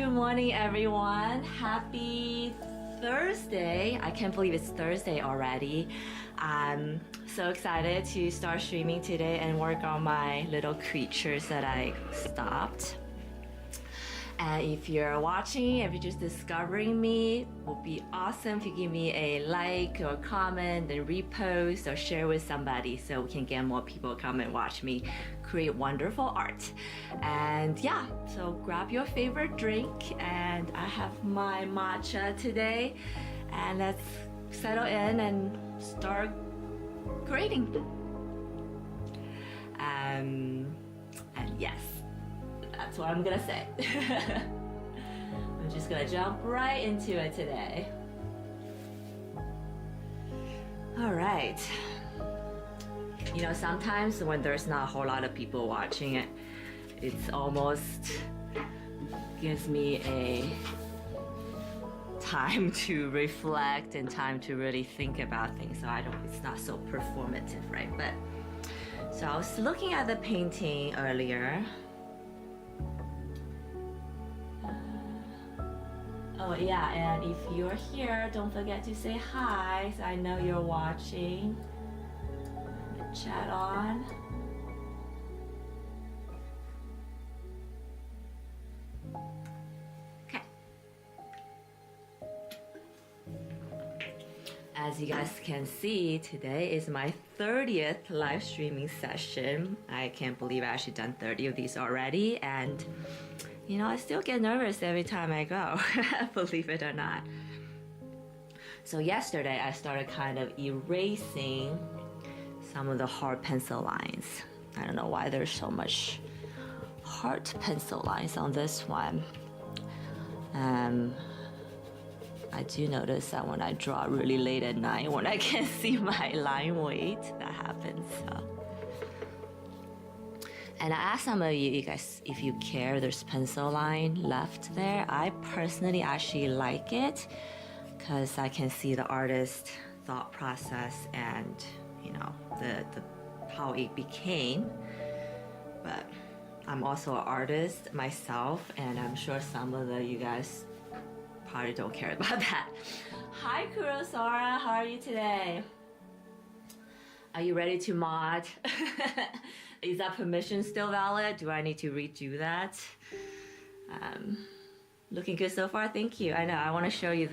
Good morning, everyone. Happy Thursday. I can't believe it's Thursday already. I'm so excited to start streaming today and work on my little creatures that I stopped. And if you're watching, if you're just discovering me, it would be awesome if you give me a like or comment and repost or share with somebody so we can get more people come and watch me create wonderful art. And yeah, so grab your favorite drink, and I have my matcha today, and let's settle in and start creating. And yes, that's what I'm gonna say. I'm just gonna jump right into it today. All right. You know, sometimes when there's not a whole lot of people watching it, it's almost gives me a time to reflect and time to really think about things. So it's not so performative, right? But so I was looking at the painting earlier. Oh yeah, and if you're here, don't forget to say hi, so I know you're watching. Chat on. Okay. As you guys can see, today is my 30th live streaming session. I can't believe I actually done 30 of these already, and you know, I still get nervous every time I go, believe it or not. So yesterday I started kind of erasing some of the hard pencil lines. I don't know why there's so much hard pencil lines on this one. I do notice that when I draw really late at night, when I can't see my line weight, that happens. So. And I asked some of you guys if you care there's pencil line left there. I personally actually like it because I can see the artist's thought process and you know the how it became. But I'm also an artist myself, and I'm sure some of you guys probably don't care about that. Hi Kurosara, how are you today? Are you ready to mod? Is that permission still valid? Do I need to redo that? Looking good so far, thank you. I know, I want to show you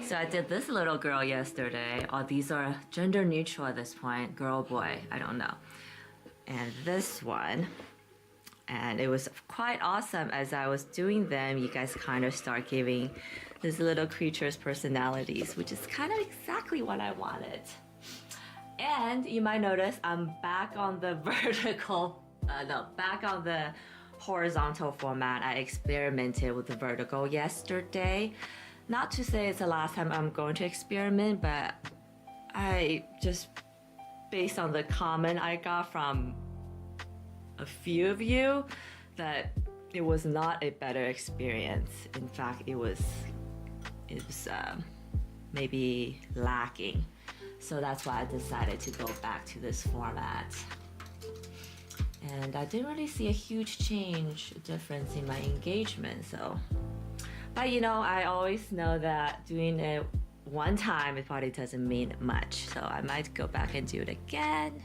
so I did this little girl yesterday. Oh, these are gender neutral at this point, girl, boy, I don't know. And this one, and it was quite awesome. As I was doing them, you guys kind of start giving these little creatures personalities, which is kind of exactly what I wanted. And you might notice I'm back on the back on the horizontal format. I experimented with the vertical yesterday. Not to say it's the last time I'm going to experiment, but I just, based on the comment I got from a few of you, that it was not a better experience. In fact, it was maybe lacking. So that's why I decided to go back to this format. And I didn't really see a huge difference in my engagement, so. But you know, I always know that doing it one time, it probably doesn't mean much. So I might go back and do it again.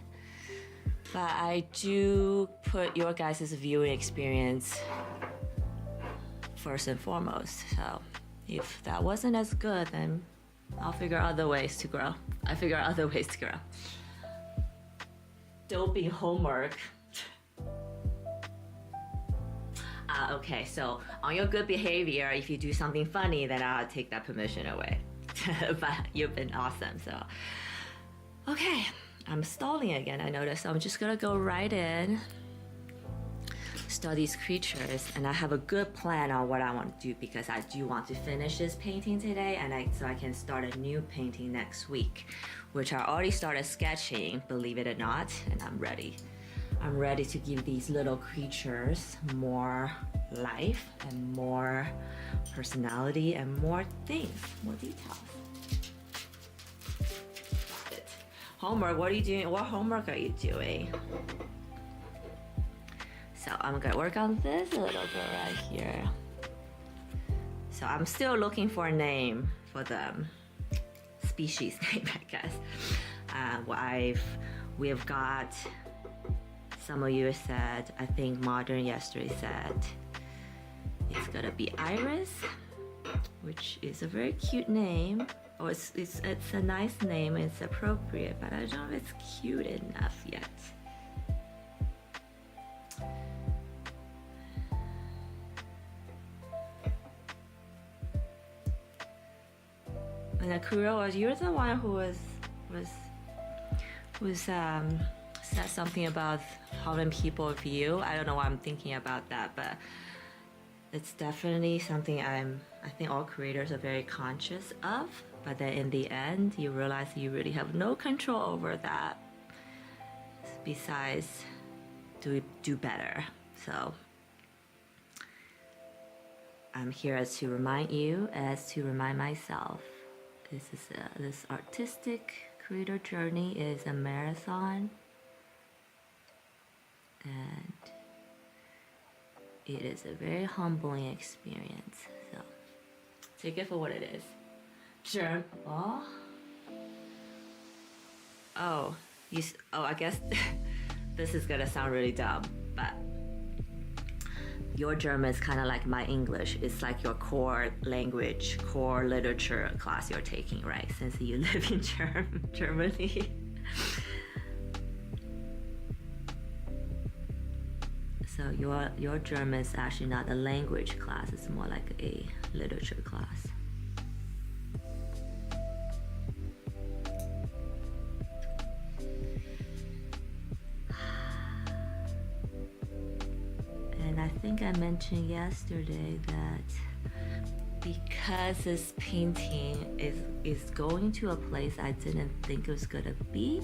But I do put your guys' viewing experience first and foremost. So if that wasn't as good, then I'll figure out other ways to grow. Doping homework. Okay, so on your good behavior, if you do something funny, then I'll take that permission away. But you've been awesome, so. Okay, I'm stalling again, I noticed. So I'm just gonna go right in, start these creatures, and I have a good plan on what I want to do because I do want to finish this painting today, and so I can start a new painting next week, which I already started sketching, believe it or not, and I'm ready. I'm ready to give these little creatures more life and more personality and more things, more details. Homework, what are you doing? What homework are you doing? So I'm gonna work on this little girl right here. So I'm still looking for a name for the species name, I guess. We've got, some of you said, I think Modern yesterday said, it's gonna be Iris, which is a very cute name. Oh, it's a nice name, it's appropriate, but I don't know if it's cute enough yet. And Akuro, you're the one who said something about how many people view. I don't know why I'm thinking about that, but it's definitely something I think all creators are very conscious of. But then in the end, you realize you really have no control over that. Besides, do better. So I'm here as to remind you, as to remind myself. This artistic creator journey is a marathon, and it is a very humbling experience. So take it for what it is. Germ. Oh, I guess this is gonna sound really dumb, but your German is kind of like my English. It's like your core language, core literature class you're taking, right? Since you live in Germany. So your German is actually not a language class. It's more like a literature class. I think I mentioned yesterday that because this painting is going to a place I didn't think it was gonna be,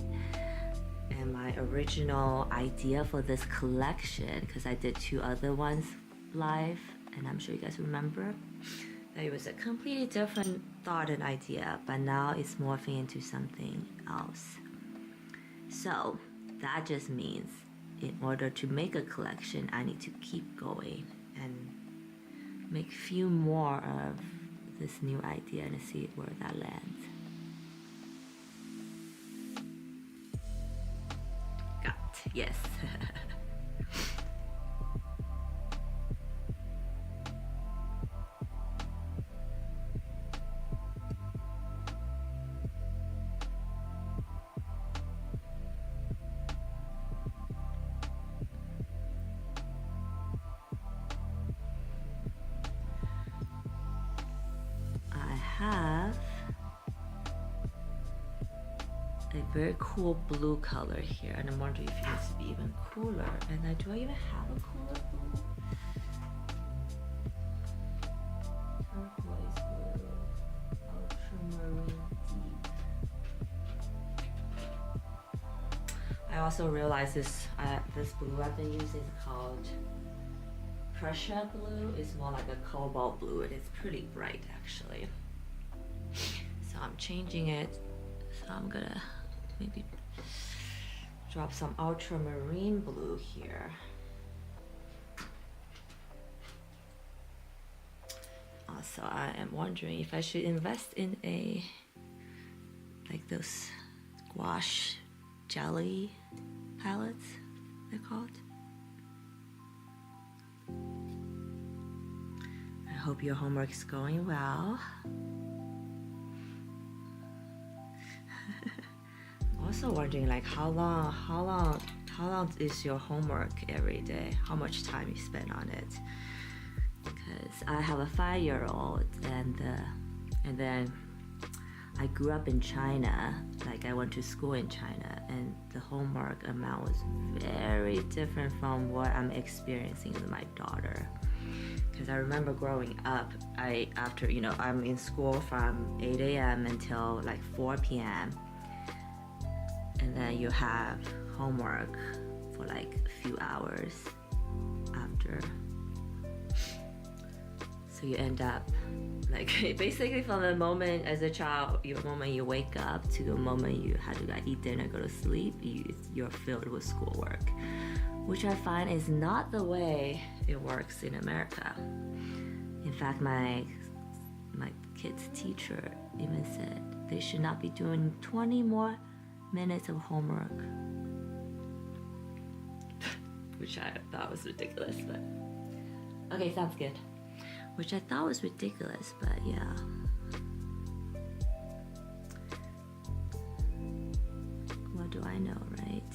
and my original idea for this collection, because I did 2 other ones live, and I'm sure you guys remember, that it was a completely different thought and idea, but now it's morphing into something else. So that just means in order to make a collection, I need to keep going and make a few more of this new idea and see where that lands. Yes. I have a very cool blue color here, and I'm wondering if it needs to be even cooler. And do I even have a cooler blue? Turquoise blue, ultramarine deep. I also realized this blue I've been using is called Prussia blue. It's more like a cobalt blue, and it's pretty bright actually. So I'm changing it. So I'm gonna maybe drop some ultramarine blue here. Also, I am wondering if I should invest in like those gouache jelly palettes, they're called. I hope your homework is going well. Also wondering, like, how long is your homework every day? How much time you spend on it? Because I have a 5-year-old, and then I grew up in China. Like, I went to school in China, and the homework amount was very different from what I'm experiencing with my daughter. Because I remember growing up, I'm in school from 8 a.m. until like 4 p.m. And then you have homework for like a few hours after. So you end up like basically from the moment as a child, the moment you wake up to the moment you had to eat dinner, go to sleep, you're filled with schoolwork, which I find is not the way it works in America. In fact, my kid's teacher even said they should not be doing 20 more minutes of homework. Which I thought was ridiculous, but okay, sounds good. Which I thought was ridiculous, but yeah. What do I know, right?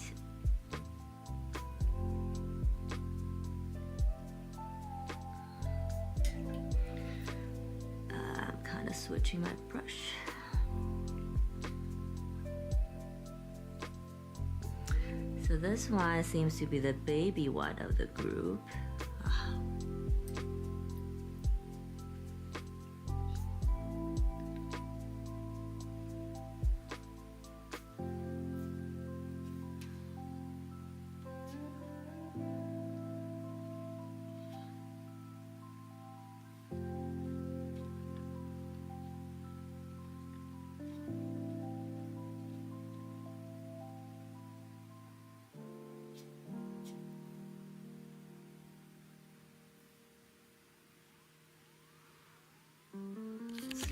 I'm kind of switching my brush. So this one seems to be the baby one of the group.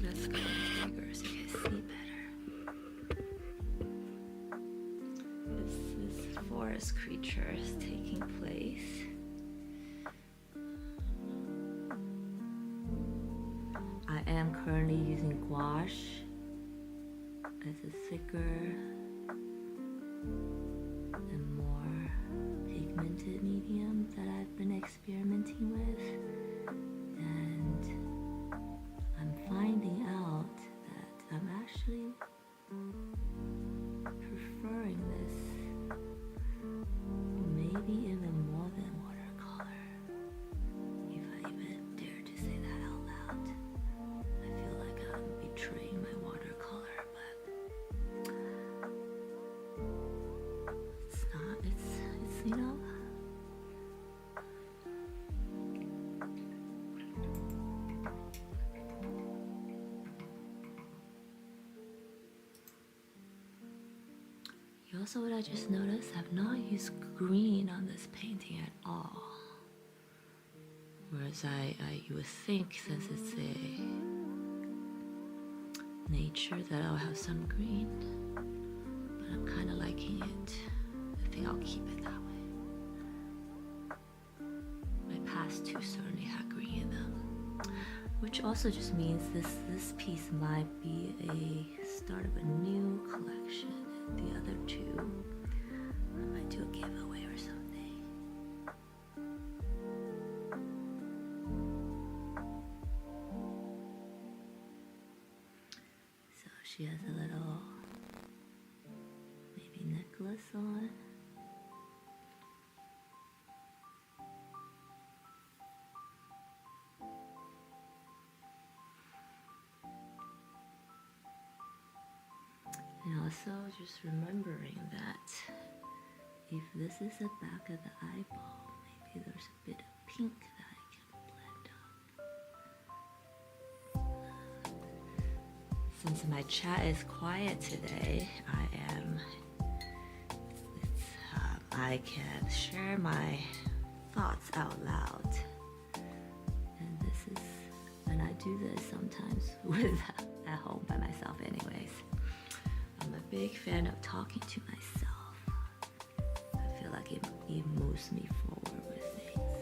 Let's go bigger so you can see better. This is forest creatures taking place. I am currently using gouache as a thicker and more pigmented medium that I've been experimenting with. And I'm finding out that I'm actually preferring this maybe even more than watercolor, if I even dare to say that out loud. I feel like I'm betraying my watercolor, but it's not, it's you know, also, what I just noticed, I've not used green on this painting at all. Whereas you would think, since it's a nature, that I'll have some green. But I'm kind of liking it. I think I'll keep it that way. My past two certainly had green in them. Which also just means this piece might be a start of a new collection. The other two, I might do a giveaway or something. So she has a little, maybe necklace on. And also just remembering that if this is the back of the eyeball, maybe there's a bit of pink that I can blend up. Since my chat is quiet today, I can share my thoughts out loud. And I do this sometimes at home by myself anyways. I'm a big fan of talking to myself. I feel like it moves me forward with things.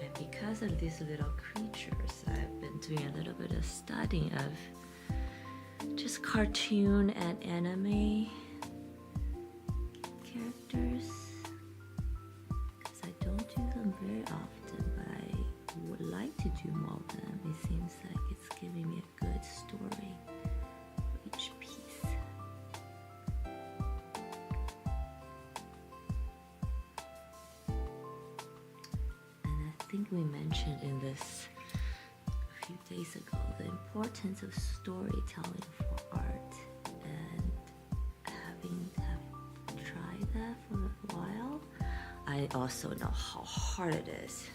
And because of these little creatures, I've been doing a little bit of studying of just cartoon and anime characters. Because I don't do them very often, but I would like to do more of them. It seems like it's giving me a good story for each piece. And I think we mentioned in this a few days ago the importance of storytelling for art, and having tried that for a while, I also know how hard it is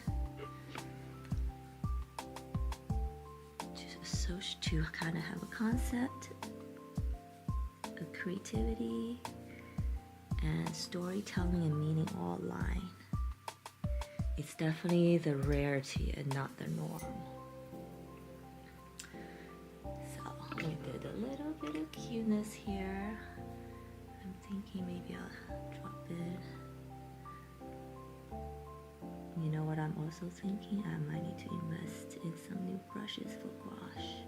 to kind of have a concept, a creativity, and storytelling and meaning all align. it's definitely the rarity and not the norm. So we did a little bit of cuteness here. I'm thinking maybe I'll drop it. You know what I'm also thinking? I might need to invest in some new brushes for gouache.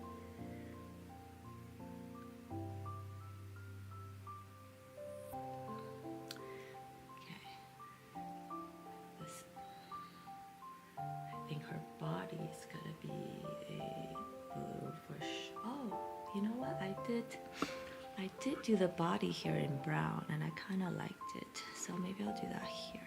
Okay. I think her body is gonna be a blue for sure. Oh, you know what? I did do the body here in brown and I kind of liked it. So maybe I'll do that here.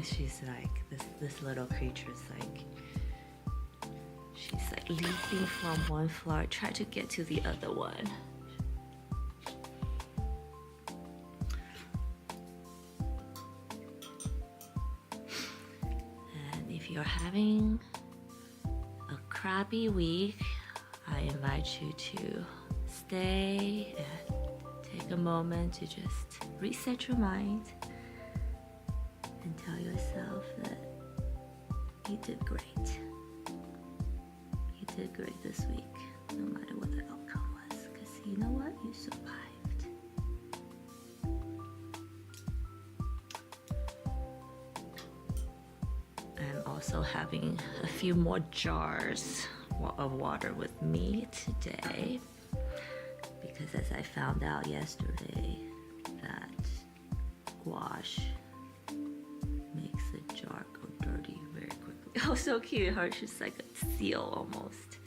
She's like this little creature's like she's like leaping from one flower, try to get to the other one. And if you're having a crappy week, I invite you to stay and take a moment to just reset your mind and tell yourself that you did great. You did great this week, no matter what the outcome was, because you know what? You survived. I'm also having a few more jars of water with me today, because as I found out yesterday, that gouache makes the jar go dirty very quickly. Oh, so cute. Her, she's like a seal almost.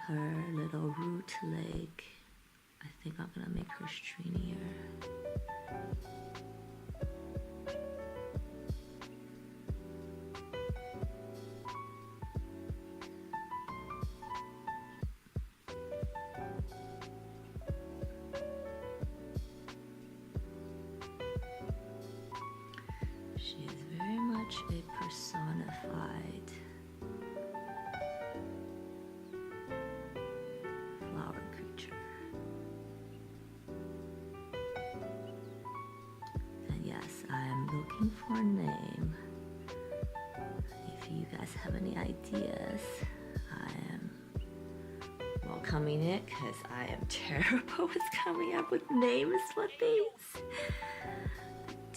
Her little root leg, I think I'm gonna make her streamier. She is very much a personified flower creature. And yes, I am looking for a name. If you guys have any ideas, I am welcoming it, because I am terrible with coming up with names for things.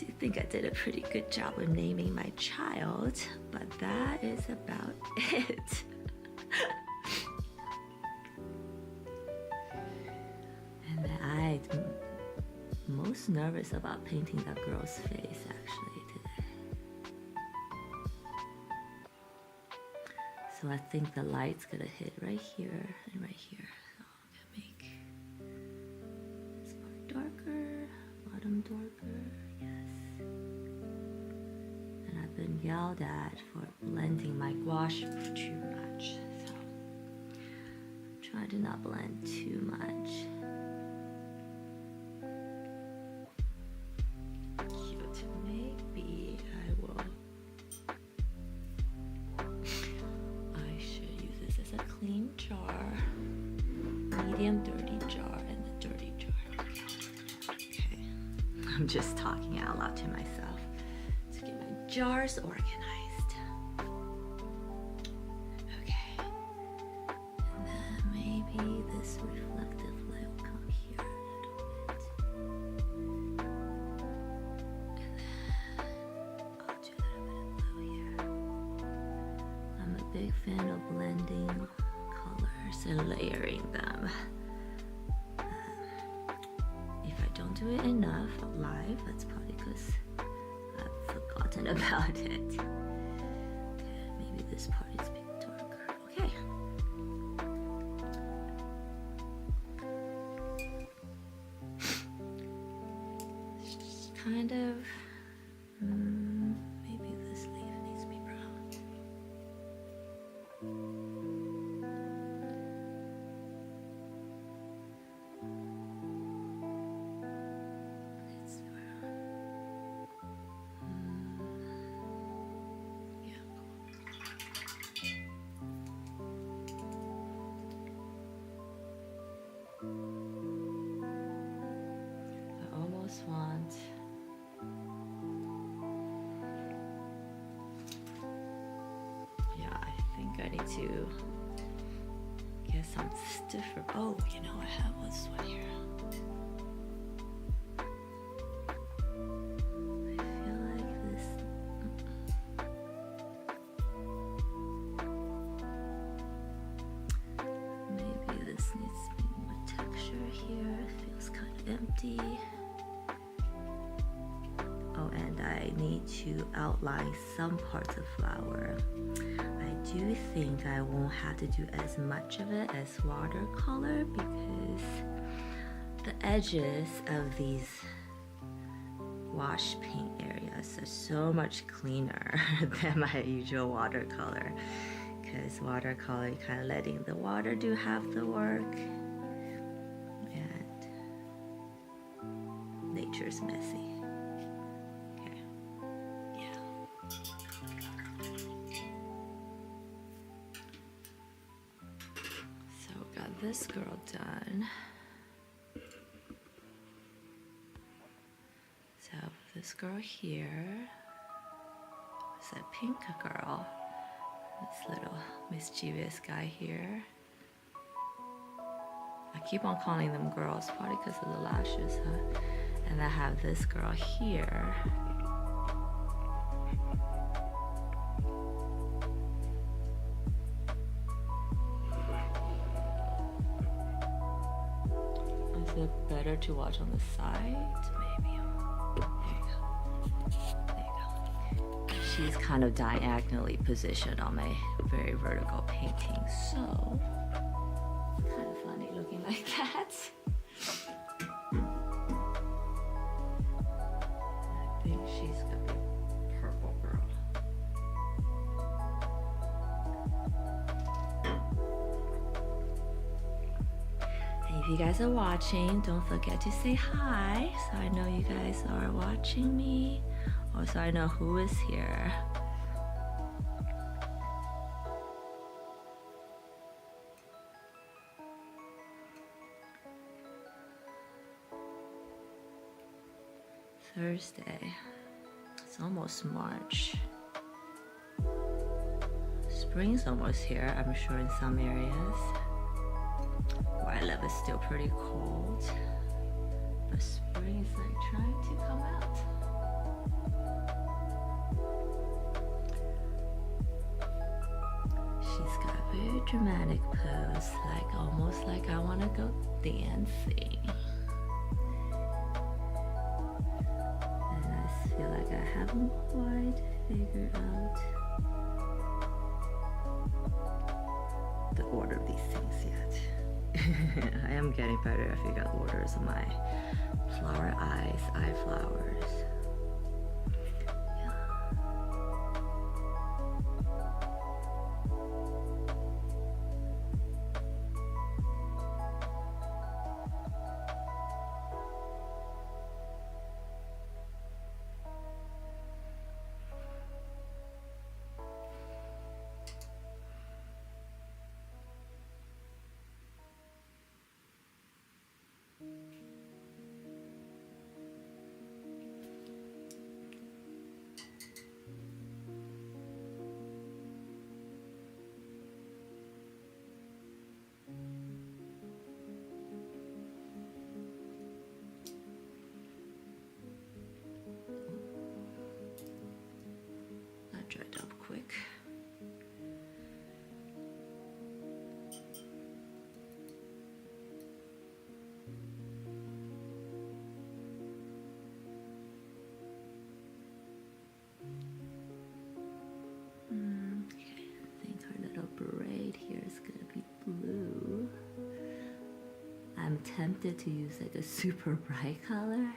I think I did a pretty good job of naming my child, but that is about it. And I'm most nervous about painting that girl's face actually today. So I think the light's gonna hit right here and right here. So I'm gonna make this part darker, bottom darker. I've been yelled at for blending my gouache too much, so I'm trying to not blend too much. Cute. Maybe I should use this as a clean jar, medium dirty jar, and the dirty jar. Okay. I'm just talking out loud to myself. Jars organized. Okay. And then maybe this reflective light will come here a little bit. And then I'll do a little bit of blue here. I'm a big fan of blending colors and layering them. If I don't do it enough live, that's probably because about it. Okay, maybe this part is a bit darker. Okay. Kind of. Maybe this leaf needs to be brown. I almost want I think I need to get some stiffer. Oh, you know, I have this one here. I feel like this. Maybe this needs to be more texture here. It feels kind of empty. Oh, and I need to outline some parts of flower. I do think I won't have to do as much of it as watercolor because the edges of these wash paint areas are so much cleaner than my usual watercolor. Because watercolor, you're kind of letting the water do half the work, and nature's messy. This girl done. So this girl here is a pink girl. This little mischievous guy here. I keep on calling them girls, probably because of the lashes, huh? And I have this girl here. Is it better to watch on the side? Maybe. There you go. She's kind of diagonally positioned on my very vertical painting, so kind of funny looking like that. I think she's gonna be a purple girl. If you guys are watching, don't forget to say hi so I know you guys are watching me, or so I know who is here. Thursday. It's almost March. Spring's almost here, I'm sure, in some areas. Where I live is still pretty cold, but spring is like trying to come out. She's got a very dramatic pose, like almost like I want to go dancing. And I feel like I haven't quite figured out the order of these things yet. I am getting better. I figure out orders of my flower eyes, eye flowers. That dried up quick. Braid here is gonna be blue. I'm tempted to use like a super bright color,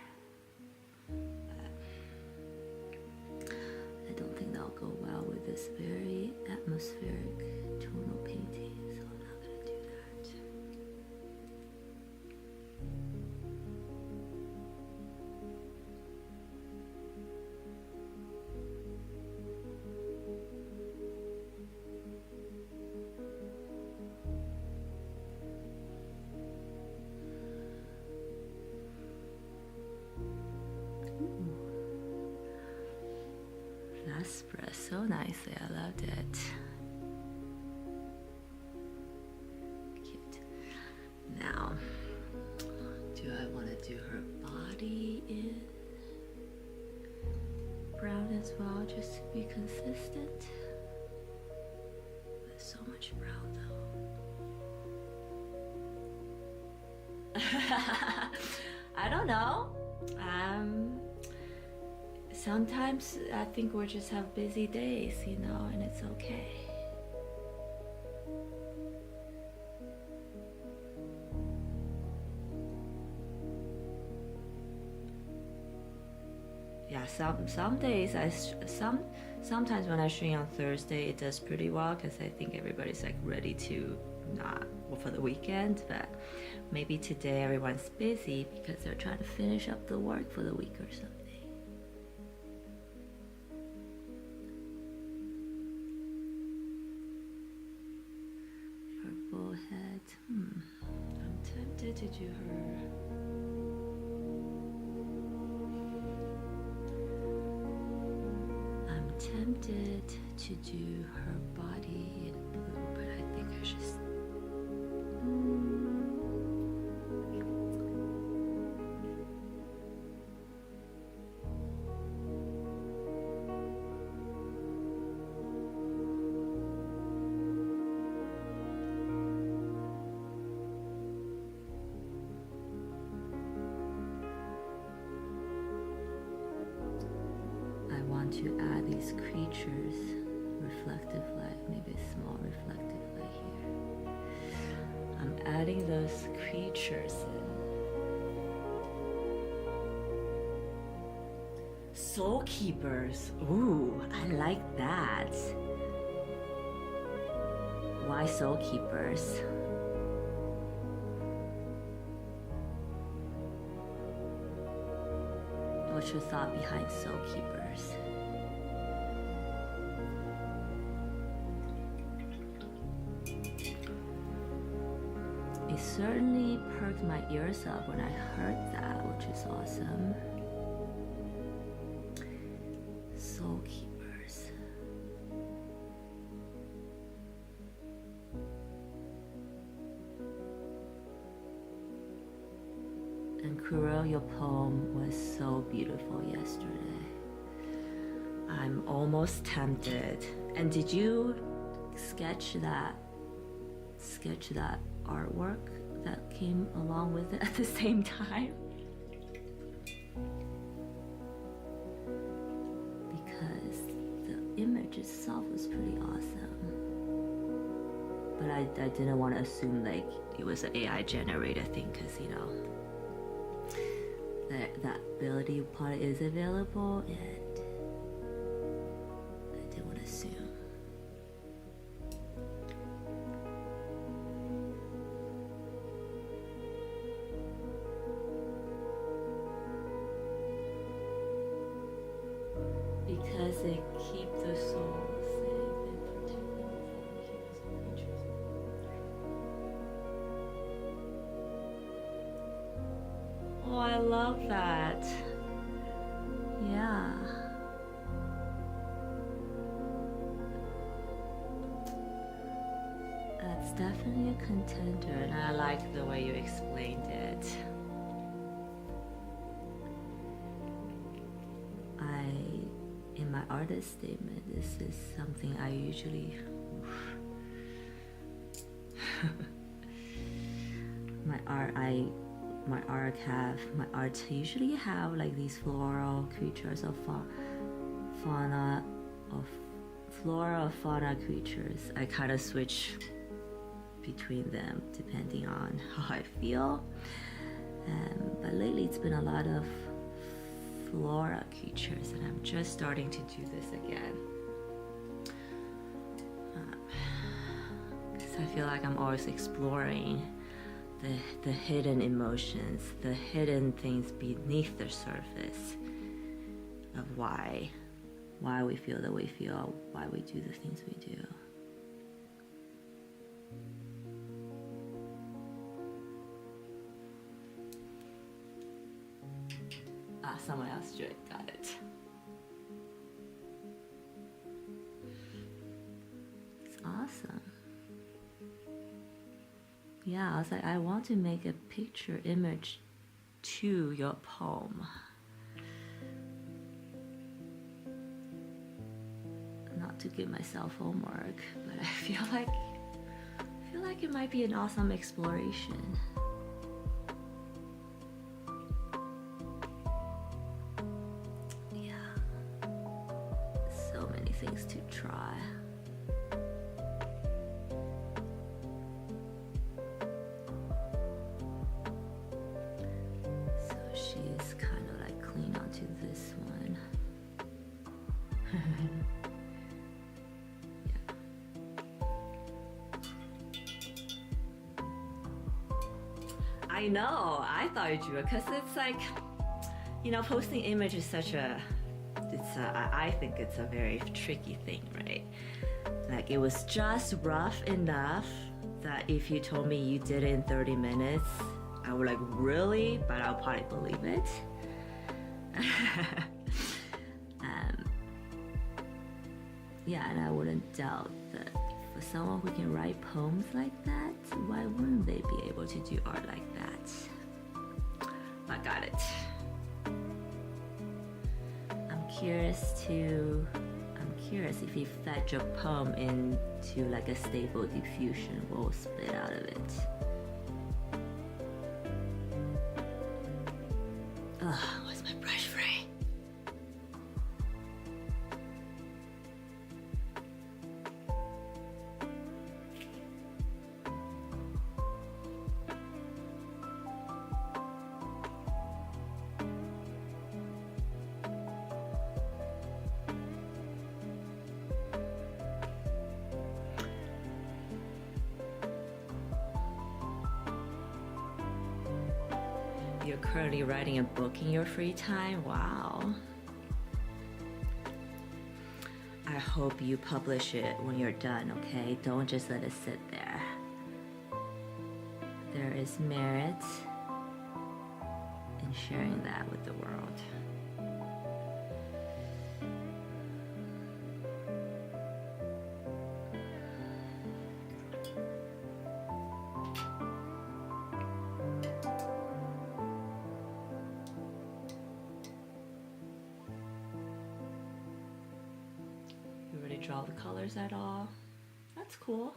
but I don't think that'll go well with this very atmospheric tonal painting, so I'm not gonna do that. expressed so nicely. I loved it. Cute. Now, do I want to do her body in brown as well, just to be consistent? There's so much brown though. I don't know. Sometimes I think we just have busy days, you know, and it's okay. Yeah, some days sometimes when I stream on Thursday it does pretty well because I think everybody's like ready to not for the weekend, but maybe today everyone's busy because they're trying to finish up the work for the week or something. Purple head. I'm tempted to do her. I'm tempted to do her body in blue, but I think I should. To add these creatures, reflective light, maybe a small reflective light here. I'm adding those creatures in. Soul keepers. Ooh, I like that. Why soul keepers? What's your thought behind soul keepers? It certainly perked my ears up when I heard that, which is awesome. Soul keepers. And Kuro, your poem was so beautiful yesterday. I'm almost tempted. And did you sketch that artwork that came along with it at the same time? Because the image itself was pretty awesome. But I didn't want to assume like it was an AI generated thing, because you know that ability part is available, and I didn't want to assume. Because they keep the soul safe and protected from creatures. Oh, I love that. Yeah. That's definitely a contender, and I like the way you explained it. In my artist statement, this is something I usually my art usually have like these floral creatures of fauna of flora or fauna creatures. I kind of switch between them depending on how I feel, but lately it's been a lot of flora creatures, and I'm just starting to do this again, because I feel like I'm always exploring the hidden emotions, the hidden things beneath the surface of why we feel the way we feel, why we do the things we do. Someone else drew it, got it. yeah, I was like, I want to make a picture image to your poem. Not to give myself homework, but I feel like it might be an awesome exploration. Yeah, so many things to try. So she's kind of like clean onto this one. I know, I thought you drew it because it's like, you know, posting image is such a, I think it's a very tricky thing, right? Like it was just rough enough that if you told me you did it in 30 minutes, I would like, really? But I'll probably believe it. Yeah, and I wouldn't doubt that for someone who can write poems like that, why wouldn't they be able to do art like that? I got it. I'm curious if you fed your poem into like a stable diffusion, what will spit out of it? Ugh, what's my brush frame? You're currently writing a book in your free time? Wow. I hope you publish it when you're done, okay? Don't just let it sit there. There is merit in sharing that with the world. You already draw the colors at all? That's cool.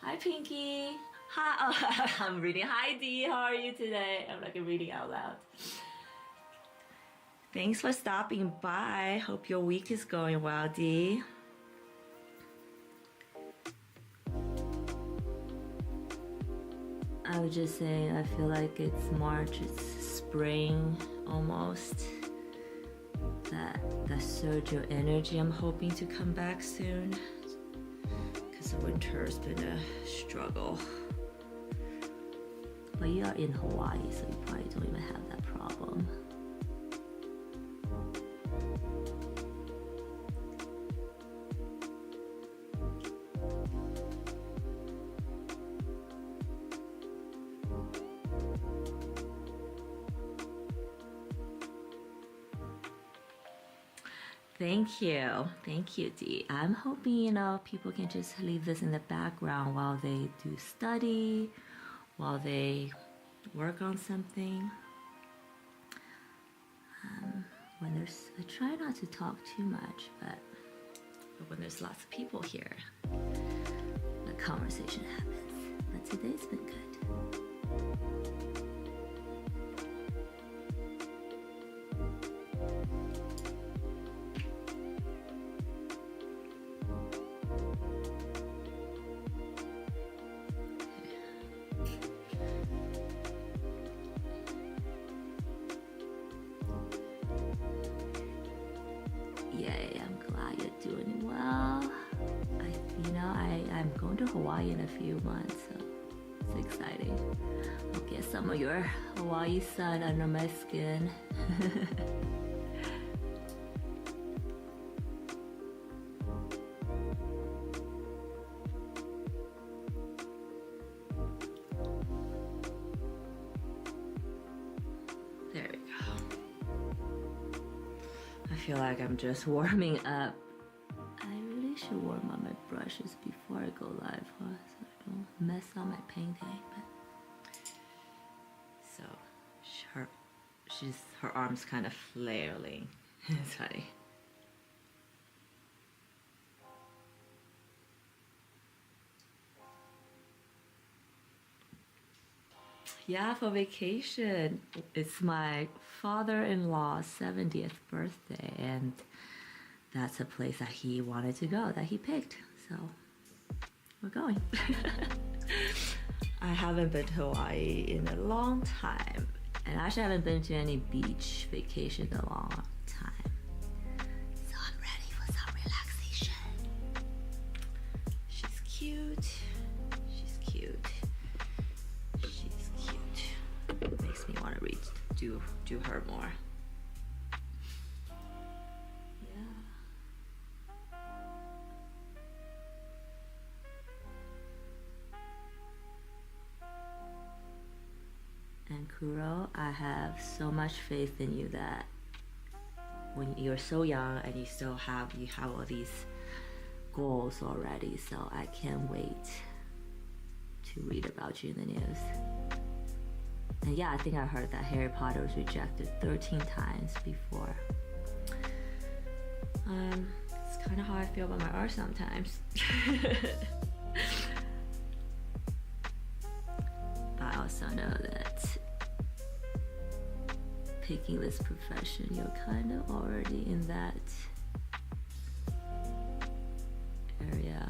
Hi, Pinky. Hi. Oh, I'm reading. Hi, Dee. How are you today? I'm like reading out loud. Thanks for stopping by. Hope your week is going well, Dee. I was just saying, I feel like it's March, it's spring almost. That surge of energy, I'm hoping to come back soon. Because the winter's been a struggle. But you are in Hawaii, so you probably don't even have that problem. Thank you, Dee. I'm hoping, you know, people can just leave this in the background while they do study, while they work on something. I try not to talk too much, but when there's lots of people here, the conversation happens. But today's been good. Yay, I'm glad you're doing well. I'm going to Hawaii in a few months, so it's exciting. I'll get some of your Hawaii sun under my skin. There we go. I feel like I'm just warming up. I really should warm up my brush brushes before I go live, huh? So I don't mess up my painting. So her arms kind of flailing. It's funny. Yeah, for vacation. It's my father-in-law's 70th birthday, and that's a place that he wanted to go, that he picked. So we're going. I haven't been to Hawaii in a long time, and actually I haven't been to any beach vacation in a long time. So I'm ready for some relaxation. She's cute. She's cute. She's cute. Makes me want to do her more. And Kuro, I have so much faith in you that when you're so young and you have all these goals already, so I can't wait to read about you in the news. And yeah, I think I heard that Harry Potter was rejected 13 times before. It's kind of how I feel about my art sometimes. I also know that picking this profession, you're kind of already in that area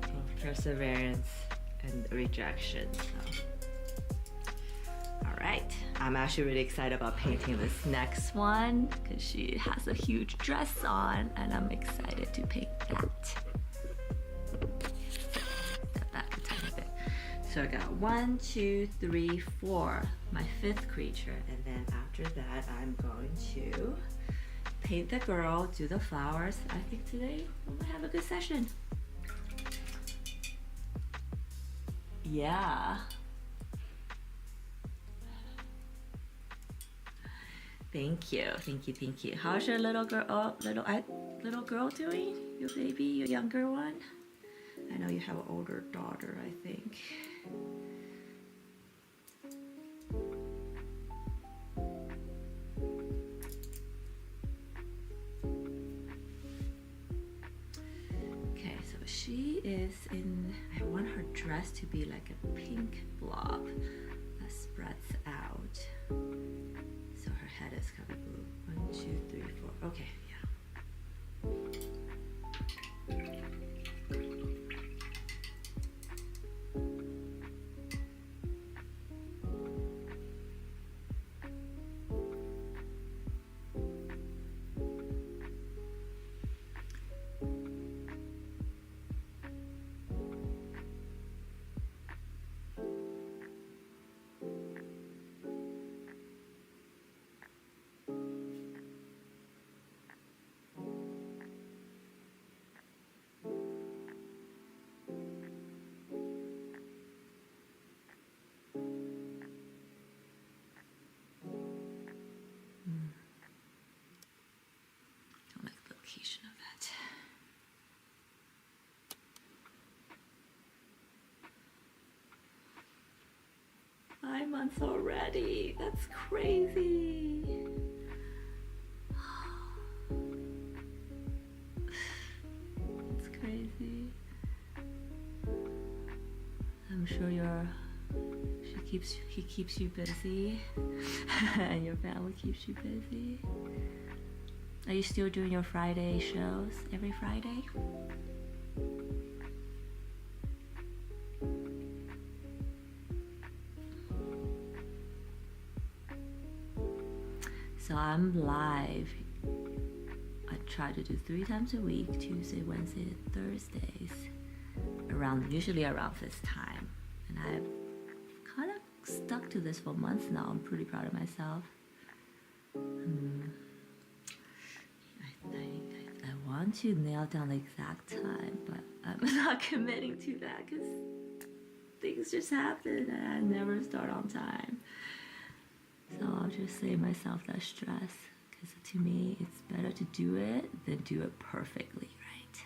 of perseverance and rejection. So. All right, I'm actually really excited about painting this next one because she has a huge dress on, and I'm excited to paint that. Step back a tiny bit. So I got 1, 2, 3, 4, my 5th creature, and then after that I'm going to paint the girl, do the flowers. I think today we might have a good session. Yeah. Thank you, thank you, thank you. How's your little girl, little girl doing? Your baby, your younger one? I know you have an older daughter, I think. Okay, so she is in, I want her dress to be like a pink blob that spreads out. So her head is kind of blue. 1, 2, 3, 4. Okay, yeah. Don't like the location of that. 5 months already. That's crazy. It's crazy. I'm sure he keeps you busy and your family keeps you busy. Are you still doing your Friday shows every Friday? So I'm live. I try to do 3 times a week, Tuesday, Wednesday, and Thursdays, usually around this time. And I've kind of stuck to this for months now. I'm pretty proud of myself. I want to nail down the exact time, but I'm not committing to that because things just happen and I never start on time. So I'll just save myself that stress, because to me it's better to do it than do it perfectly, right?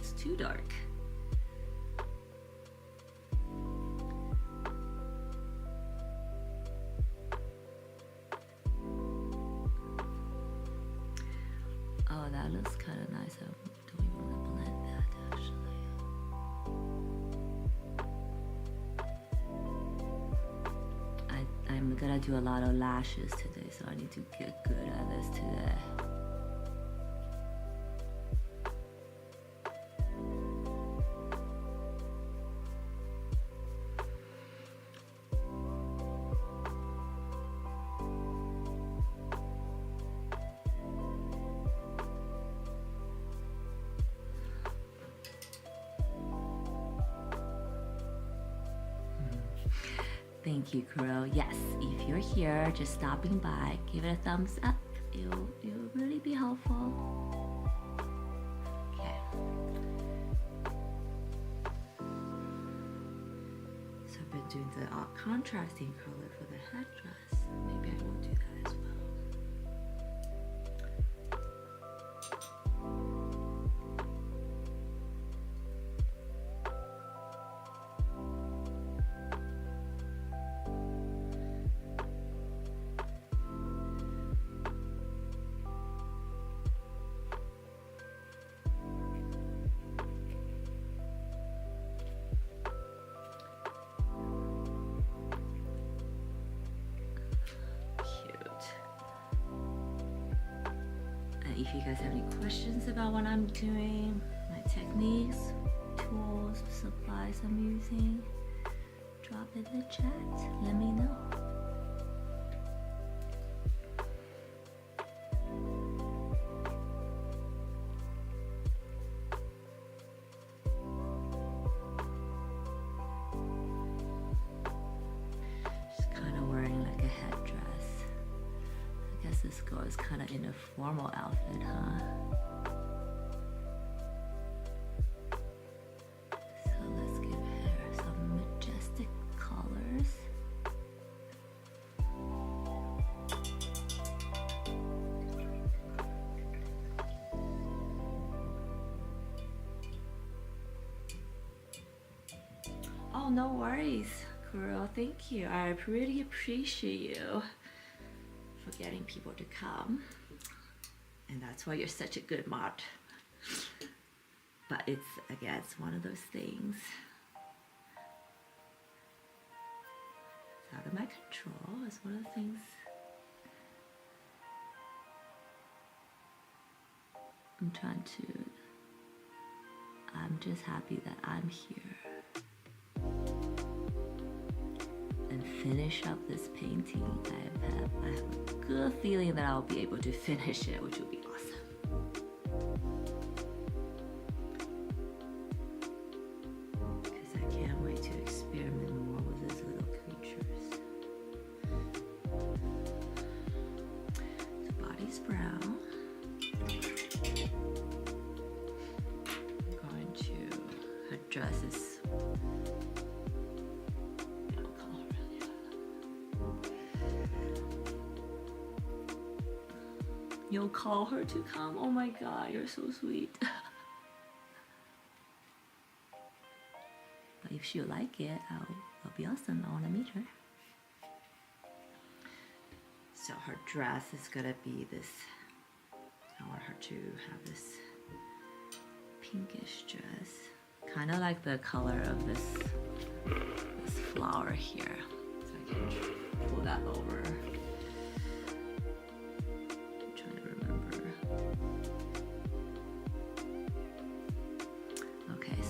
it's too dark. Oh, that looks kind of nice. I don't even want to blend that actually. I'm gonna do a lot of lashes today, so I need to get good at this today. Thank you, Kuro. Yes, if you're here, just stopping by, give it a thumbs up. It'll really be helpful. Okay. So I've been doing the contrasting color for the headdress. Maybe I will do that as well. If you guys have any questions about what I'm doing, my techniques, tools, supplies I'm using, drop it in the chat, let me know. Just kind of wearing like a headdress. I guess this girl is kind of in a formal outfit, huh? So let's give her some majestic colors. Oh, no worries, Kuro. Thank you. I really appreciate you for getting people to come, and that's why you're such a good mod. But it's, again, it's one of those things. It's out of my control. It's one of the things I'm just happy that I'm here and finish up this painting. I have a good feeling that I'll be able to finish it, which will be awesome. Because I can't wait to experiment more with these little creatures. The body's brown. I'm going to, her dress is, you'll call her to come? Oh my god, you're so sweet. But if she'll like it, that'll be awesome. I want to meet her. So her dress is gonna be this, I want her to have this pinkish dress. Kind of like the color of this flower here. So I can pull that over.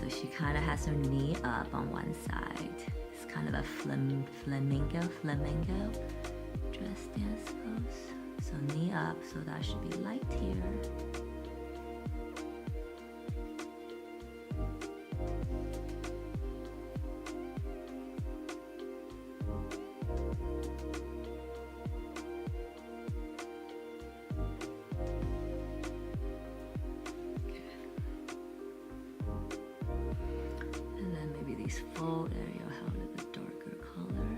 She kind of has her knee up on one side. It's kind of a flamingo dress dance pose. So knee up, so that should be light here. Fold area held with a darker color.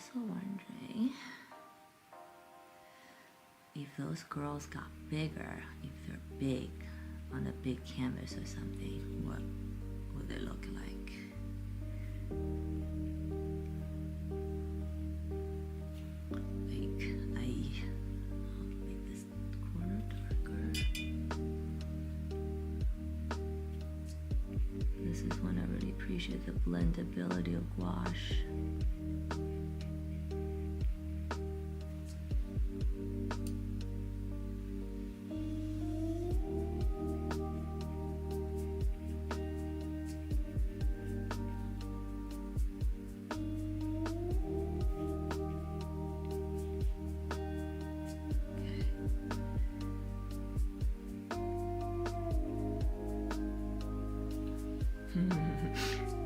also wondering if those girls got bigger, if they're big on a big canvas or something, what would they look like? I'll make this corner darker. This is when I really appreciate the blendability of gouache.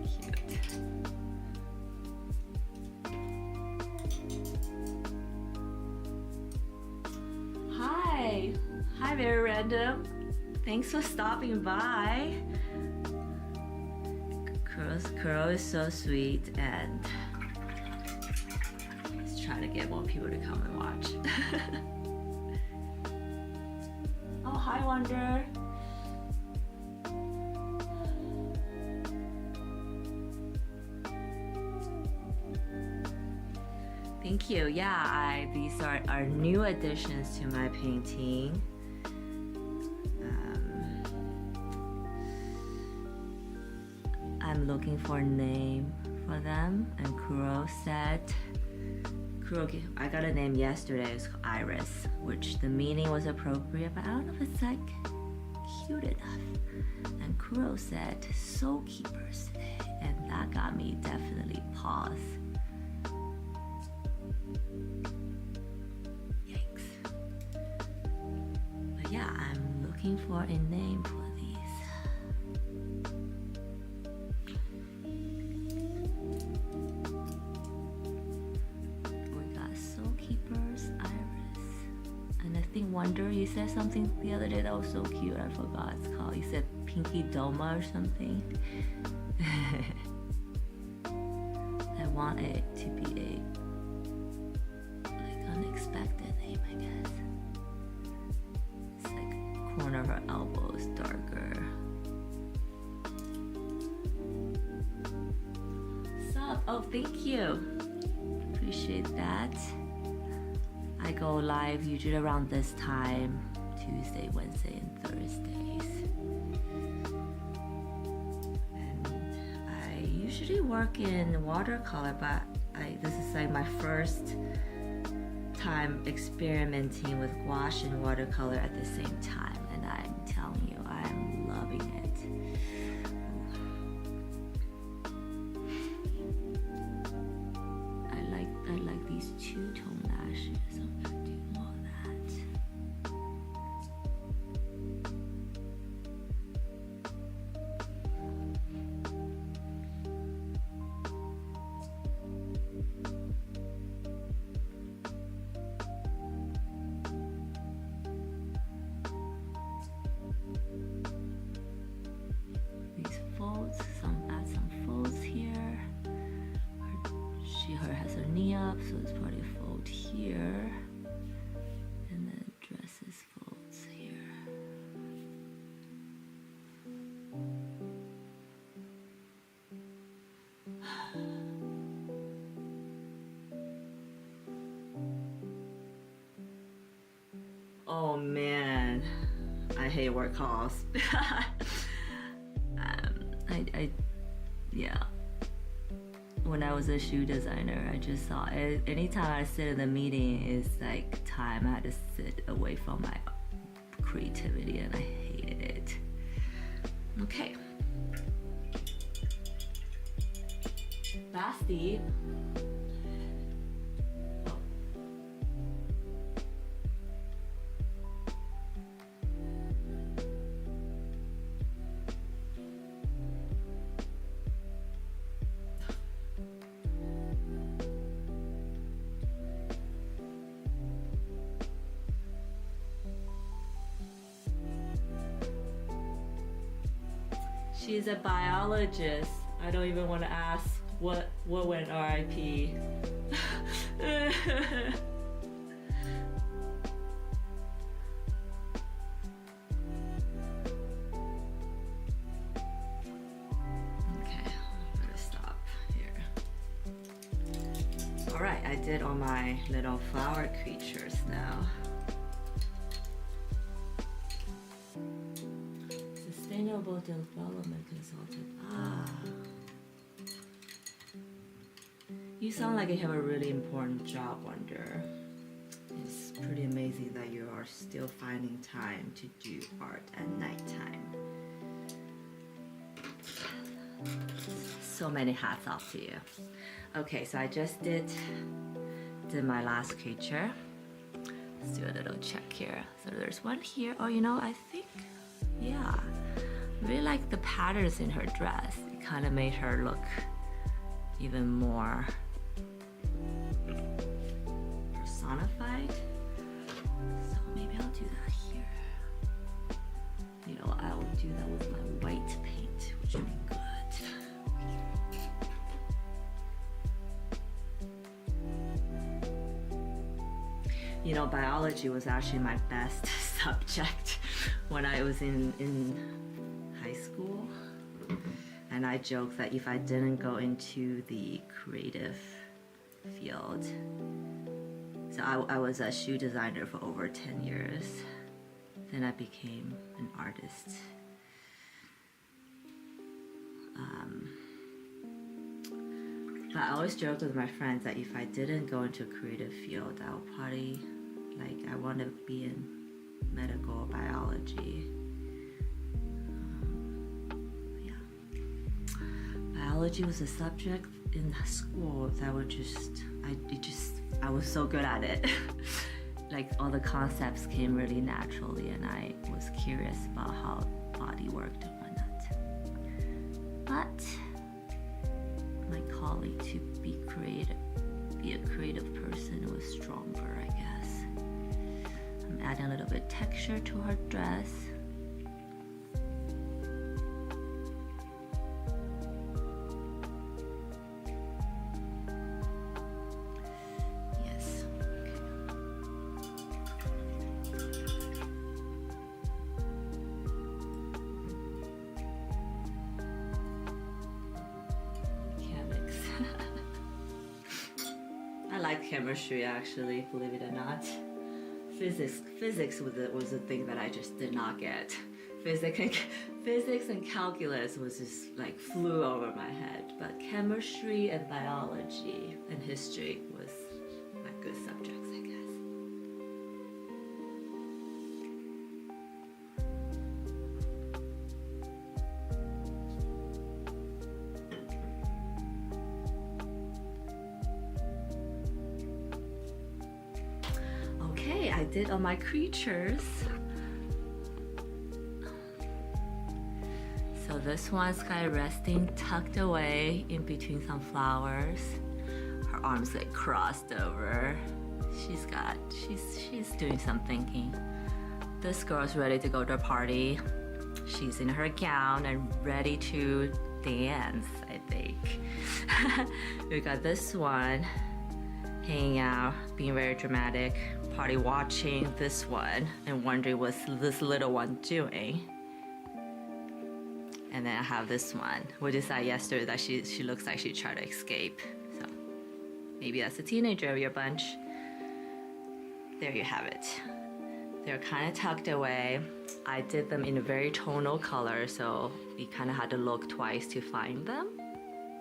Cute. Hi, very random. Thanks for stopping by. Curl is so sweet, and let's try to get more people to come and watch. Oh, hi, Wonder. Thank you. Yeah, these are new additions to my painting. I'm looking for a name for them, and Kuro said, I got a name yesterday. It's called Iris, which the meaning was appropriate, but I don't know if it's like cute enough. And Kuro said soul keepers today, and that got me definitely pause. Yeah, I'm looking for a name for these. We got Soul Keepers, Iris, and I think Wonder, you said something the other day that was so cute, I forgot what it's called. You said Pinky Doma or something. I want it to be a like unexpected name, I guess. Corner of her elbow is darker. Sup? Oh, thank you. Appreciate that. I go live usually around this time, Tuesday, Wednesday, and Thursdays. And I usually work in watercolor, but this is like my first time experimenting with gouache and watercolor at the same time, and I'm telling you, I'm loving it. I like these two-tone lashes. I'm gonna do more of that. Add some folds here. Her has her knee up, so it's probably a fold here, and then dresses folds here. Oh man, I hate work calls. Yeah. When I was a shoe designer, I just saw it. Anytime I sit in the meeting, it's like time I had to sit away from my creativity, and I hated it. Okay. Basti. She's a biologist. I don't even want to ask what went RIP. Alright, I did all my little flower creatures now. Sustainable Development Consultant. Ah. You sound like you have a really important job, Wonder. It's pretty amazing that you are still finding time to do art at nighttime. So many hats off to you. Okay, so I just did my last creature. Let's do a little check here. So there's one here. Oh, you know, I think, yeah. I really like the patterns in her dress. It kind of made her look even more personified. So maybe I'll do that here. You know, I will do that with my white paint, which would be good. You know, biology was actually my best subject when I was in high school. And I joke that if I didn't go into the creative field, so I was a shoe designer for over 10 years, then I became an artist. But I always joked with my friends that if I didn't go into a creative field, I would probably, I want to be in medical biology. Yeah. Biology was a subject in school that would I was so good at it. Like all the concepts came really naturally, and I was curious about how body worked and whatnot. But my calling to be a creative person was stronger, I guess. I'm adding a little bit of texture to her dress. Yes. I like chemistry, actually, believe it or not. Physics was a thing that I just did not get. Physics and calculus was just like flew over my head. But chemistry and biology and history was my good subjects, I guess. I did all my creatures. So this one's kind of resting tucked away in between some flowers. Her arms get crossed over. She's doing some thinking. This girl's ready to go to a party. She's in her gown and ready to dance, I think. We got this one hanging out, being very dramatic, party watching this one and wondering what's this little one doing. And then I have this one. We decided yesterday that she looks like she tried to escape. So maybe that's a teenager of your bunch. There you have it. They're kind of tucked away. I did them in a very tonal color, so we kind of had to look twice to find them,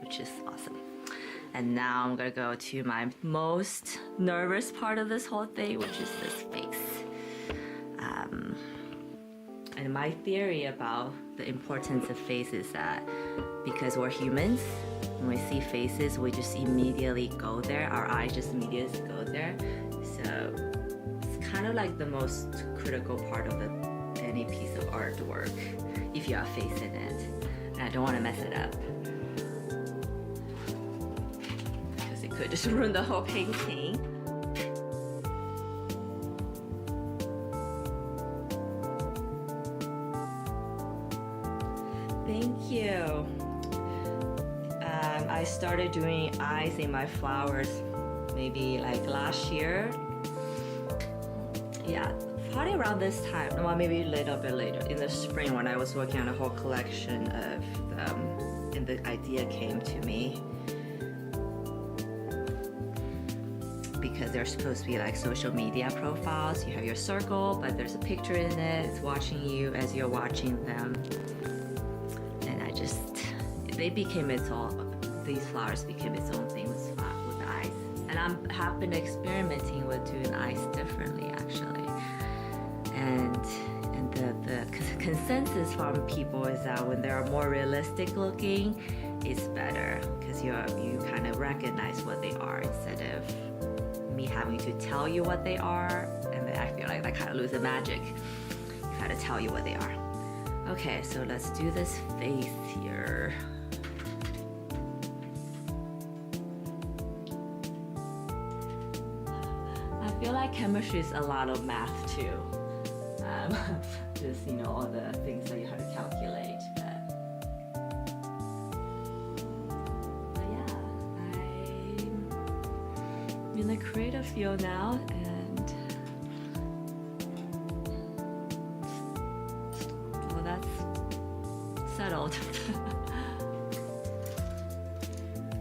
which is awesome. And now I'm gonna go to my most nervous part of this whole thing, which is this face. And my theory about the importance of faces is that because we're humans, when we see faces, we just immediately go there. Our eyes just immediately go there. So it's kind of like the most critical part of any piece of artwork, if you have face in it. And I don't want to mess it up. Could just ruin the whole painting. Thank you. I started doing eyes in my flowers maybe like last year. Yeah, probably around this time, well, maybe a little bit later, in the spring when I was working on a whole collection of them, and the idea came to me. Because they're supposed to be like social media profiles. You have your circle, but there's a picture in it. It's watching you as you're watching them. And these flowers became its own thing with eyes. And I have been experimenting with doing eyes differently, actually. And the consensus from people is that when they're more realistic looking, it's better because you kind of recognize what they are instead of me having to tell you what they are, and then I feel like that kind of loses the magic. You gotta tell you what they are. Okay, so let's do this face here. I feel like chemistry is a lot of math too. Just all the things that you have to calculate. In the creative field now, and well, that's settled.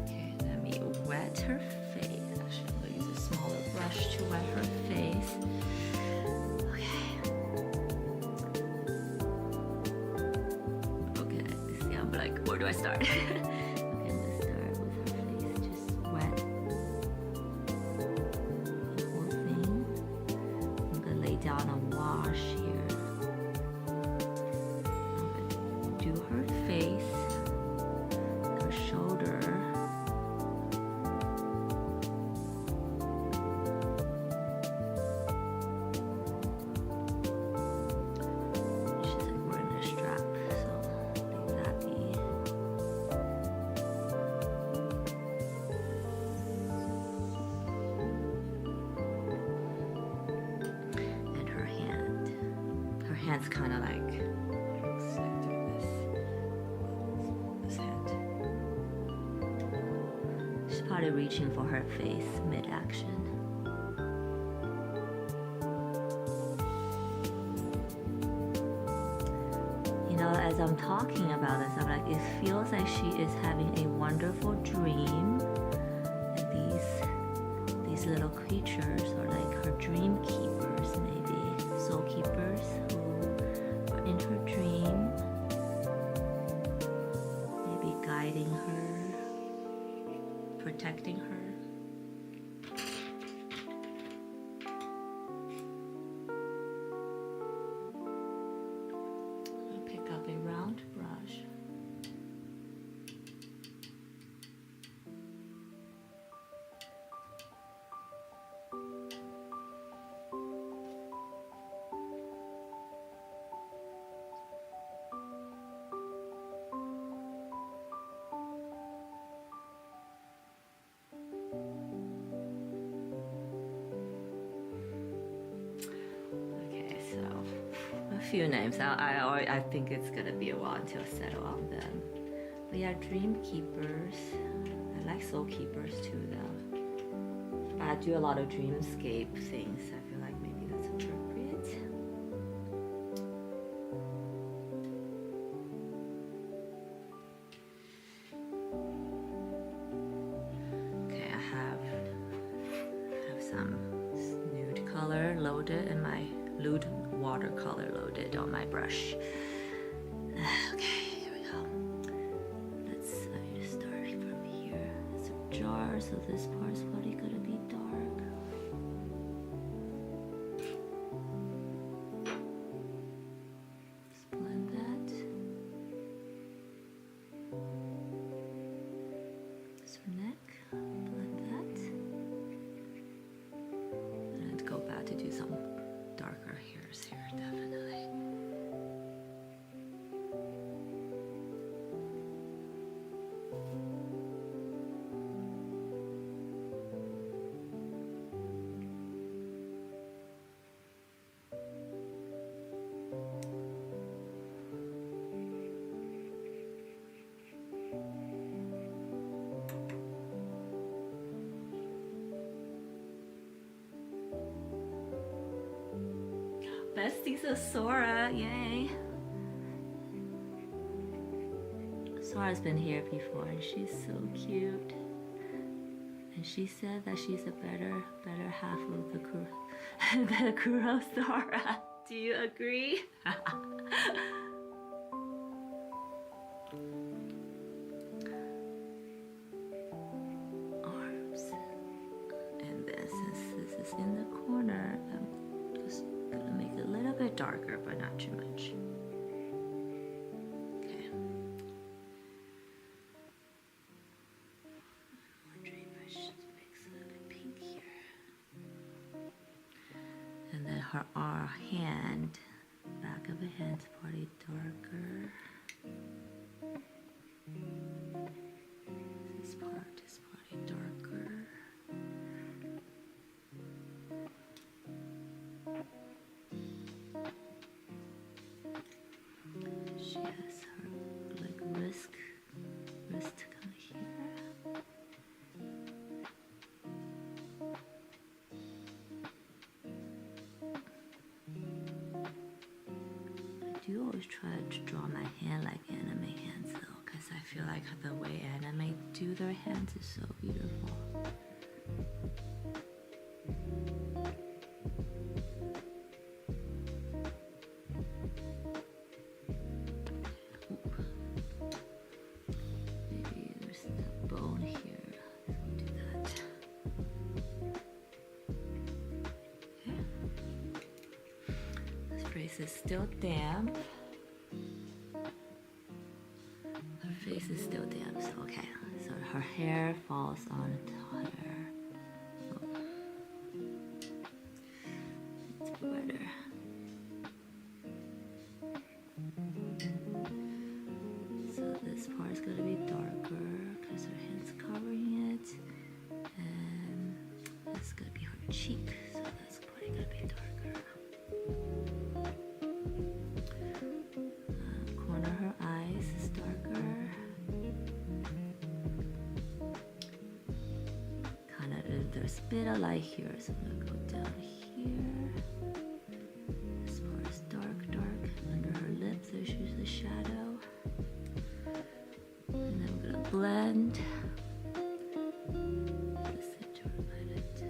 Okay, let me wet her face. Actually, I'll use a smaller brush to wet her face. Okay, see, I'm like, where do I start? Down a wash here. I'm gonna do her face, her shoulder. She's like wearing a strap, so leave that be. Hand's kind of like this hand. She's probably reaching for her face mid-action. As I'm talking about this, I'm like, it feels like she is having a wonderful dream, and these little creatures are like her dream keepers, maybe soul keepers who in her dream, maybe guiding her, protecting her. I'll pick up a round brush. Few names. I think it's gonna be a while until I settle on them. But yeah, dream keepers. I like soul keepers too, though. I do a lot of dreamscape things. I feel like maybe that's appropriate. Okay, I have some nude color loaded in my nude watercolor loaded on my brush. Okay, here we go. Let's start from here. It's a jar, so this part's probably gonna be dark. Just blend that. This her neck. Blend that. And go back to do some darker hairs here, definitely. using some Sora, yay. Sora's been here before and she's so cute. And she said that she's a better half of the Kuro Sora. Do you agree? Arms. And then since this is in the corner, I'm just gonna make it a little bit darker, but not too much. Her hand, back of the hand's probably darker. This part is probably darker. She has her like wrist kind of here. I do always try to draw my hand like anime hands though, because I feel like the way anime do their hands is so beautiful. Maybe there's a bone here. I'll do that. Okay. This face is still damp. Her face is still damp, so okay. So her hair falls on her. Oh. It's better. So this part is gonna be darker because her hand's covering it, and that's gonna be her cheek. So that's probably gonna be darker. Corner her eyes is darker. Kind of there's a bit of light here, so I'm gonna go down here. This part is dark. Under her lips, there's usually shadow. And then we're gonna blend. The center of it.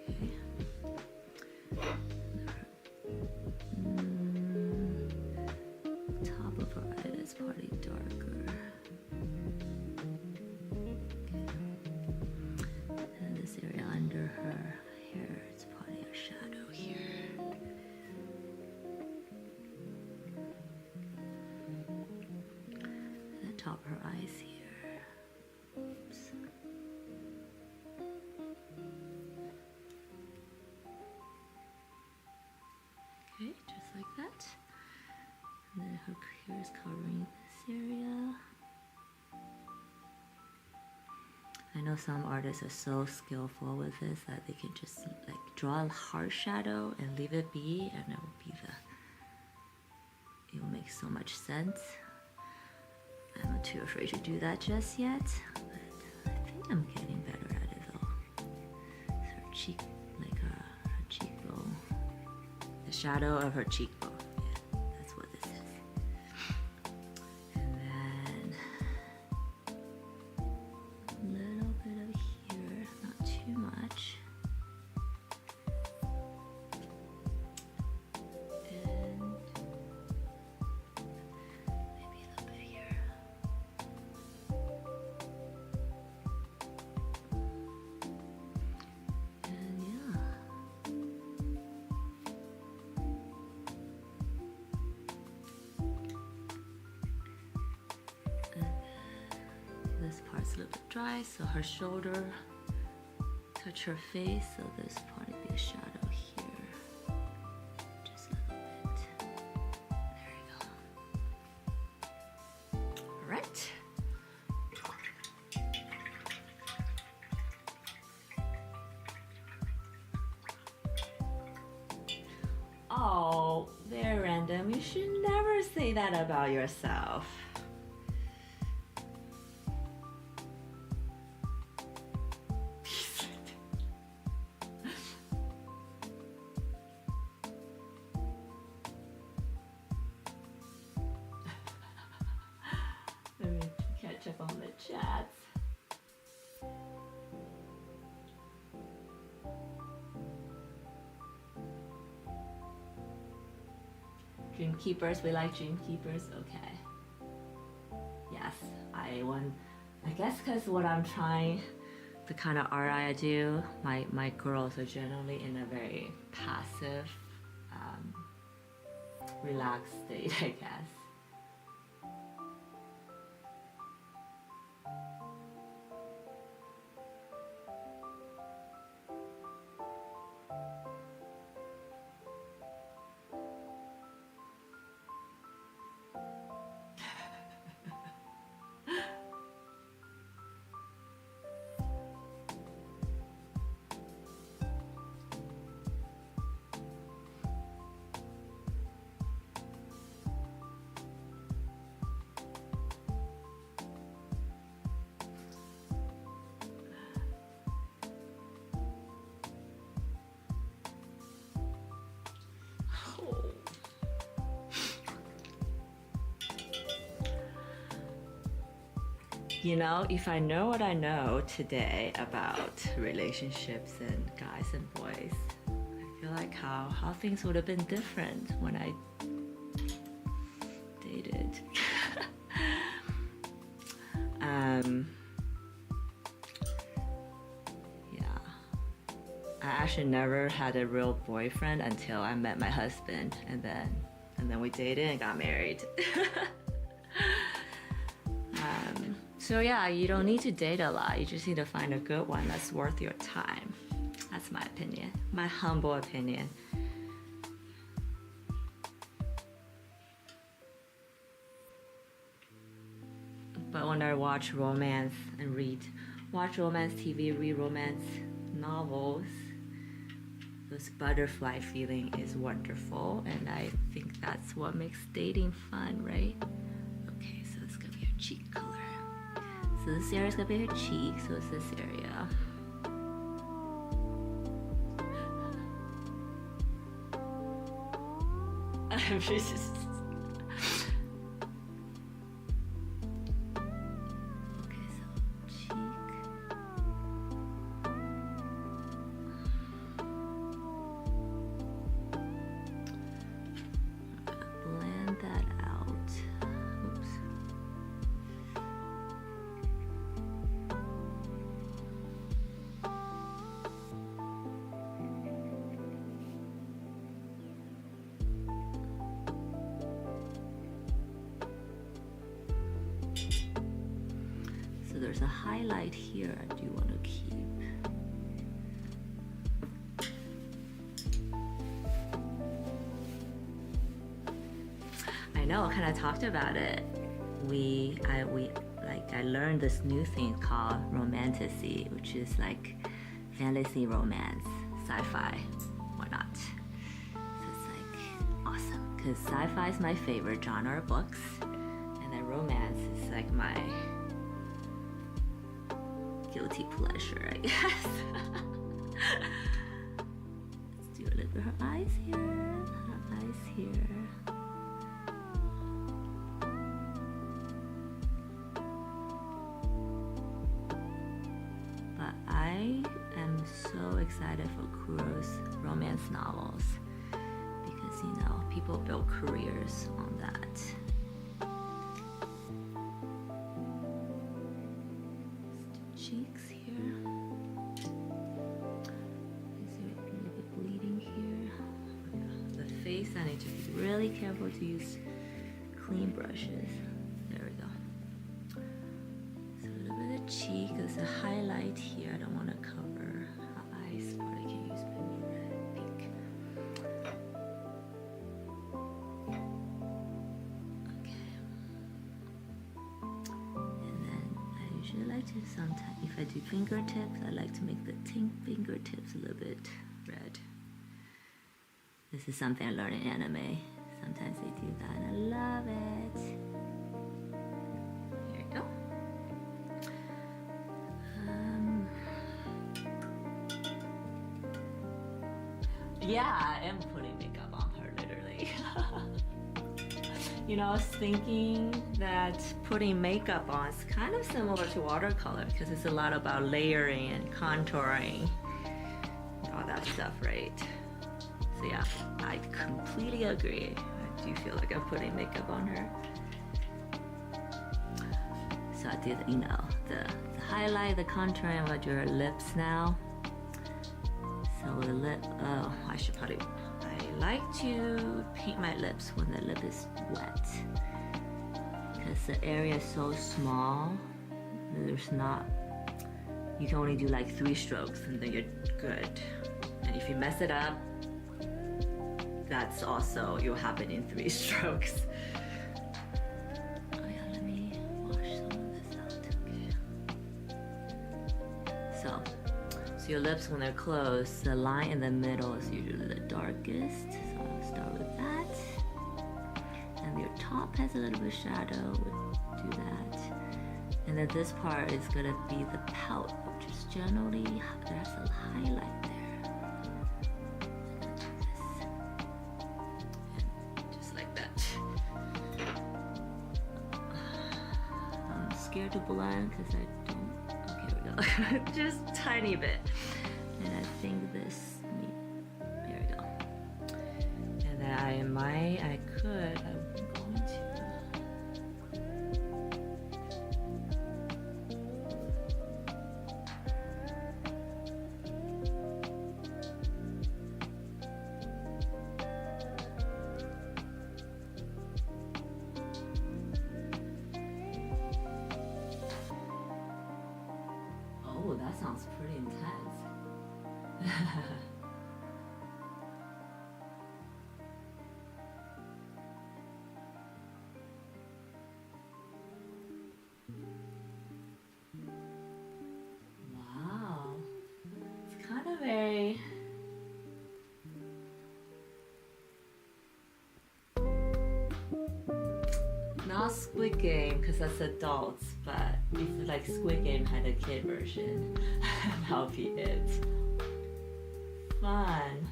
Okay. Top of her eye is probably darker. Okay. And this area under her hair, it's probably a shadow here. The top of her eyes here. Oops. Okay, just like that. And then her hair is covering this area. I know some artists are so skillful with this that they can just like draw a hard shadow and leave it be, and it will be it will make so much sense. I'm not too afraid to do that just yet, but I think I'm getting better at it though. It's her cheek, like her cheekbone, the shadow of her cheekbone. Yeah, that's what this is. And then a little bit of here, not too much. And maybe a little bit here. And yeah. This part's a little bit dry, so her shoulder touch her face, so there's probably be a shadow here. Just a little bit. There you go. Alright. Oh, very random. You should never say that about yourself. Dream keepers. We like dream keepers. Okay. Yes, I guess because what I'm trying, the kind of art I do, my girls are generally in a very passive, relaxed state, I guess. You know, if I know what I know today about relationships and guys and boys, I feel like how things would have been different when I dated. Yeah. I actually never had a real boyfriend until I met my husband, and then we dated and got married. So yeah, you don't need to date a lot. You just need to find a good one that's worth your time. That's my opinion, my humble opinion. But when I watch romance and watch romance TV, read romance novels, this butterfly feeling is wonderful, and I think that's what makes dating fun, right? Okay, so it's gonna be your cheek color. So this area is gonna be her cheek, so it's this area. I'm just... Okay, so cheek. I'm gonna blend that out. Oops. So there's a highlight here I do want to keep. I know, I kind of talked about it. I learned this new thing called romantasy, which is like fantasy romance, sci-fi, whatnot. So it's like awesome, because sci-fi is my favorite genre of books, and then romance is like my guilty pleasure, I guess. Let's do a little bit of her eyes here, her eyes here. But I am so excited for Kuro's romance novels because, you know, people build careers on that. Cheeks here. Is there a little bit bleeding here? Yeah. The face, I need to be really careful to use clean brushes. There we go. So a little bit of cheek. There's a highlight here. I don't want to cover her eyes, but I can use maybe red, pink. Okay. And then I usually like to sometimes, if I do fingertips, I like to make the fingertips a little bit red. This is something I learned in anime. Sometimes they do that and I love it. Here we go. Yeah, I am putting makeup on her, literally. You know, I was thinking that putting makeup on is kind of similar to watercolor because it's a lot about layering and contouring, all that stuff, right? So So yeah, I completely agree. I do feel like I'm putting makeup on her. So I did, you know, the highlight, the contour, and what your lips now. So the lip, oh, I like to paint my lips when the lip is wet. Because the area is so small, there's not, you can only do like 3 strokes and then you're good. And if you mess it up, that's also, you'll happen in 3 strokes. Oh yeah, let me wash some of this out. Okay. So your lips, when they're closed, the line in the middle is usually the darkest. So I'll start with that. And your top has a little bit of shadow, we'll do that. And then this part is gonna be the pout, which is generally, there's a highlight there. Scared to blend because I don't. Okay, here we go. Just tiny bit. And I think this. There we go. And then I'm going to. Oh, that sounds pretty intense. Wow. It's kind of very... Not Squid Game, because that's adults, but if like Squid Game had a kid version, that'll be it. Fun.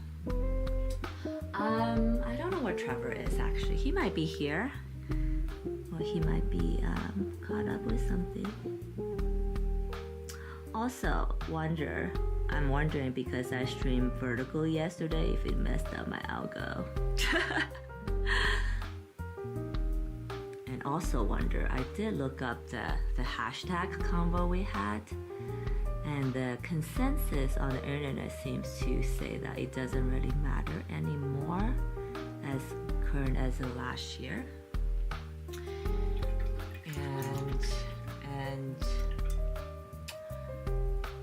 I don't know where Trevor is actually. He might be here, or he might be caught up with something. Also, I'm wondering because I streamed vertical yesterday if it messed up my algo. Also wonder, I did look up the hashtag convo we had, and the consensus on the internet seems to say that it doesn't really matter anymore as current as of last year.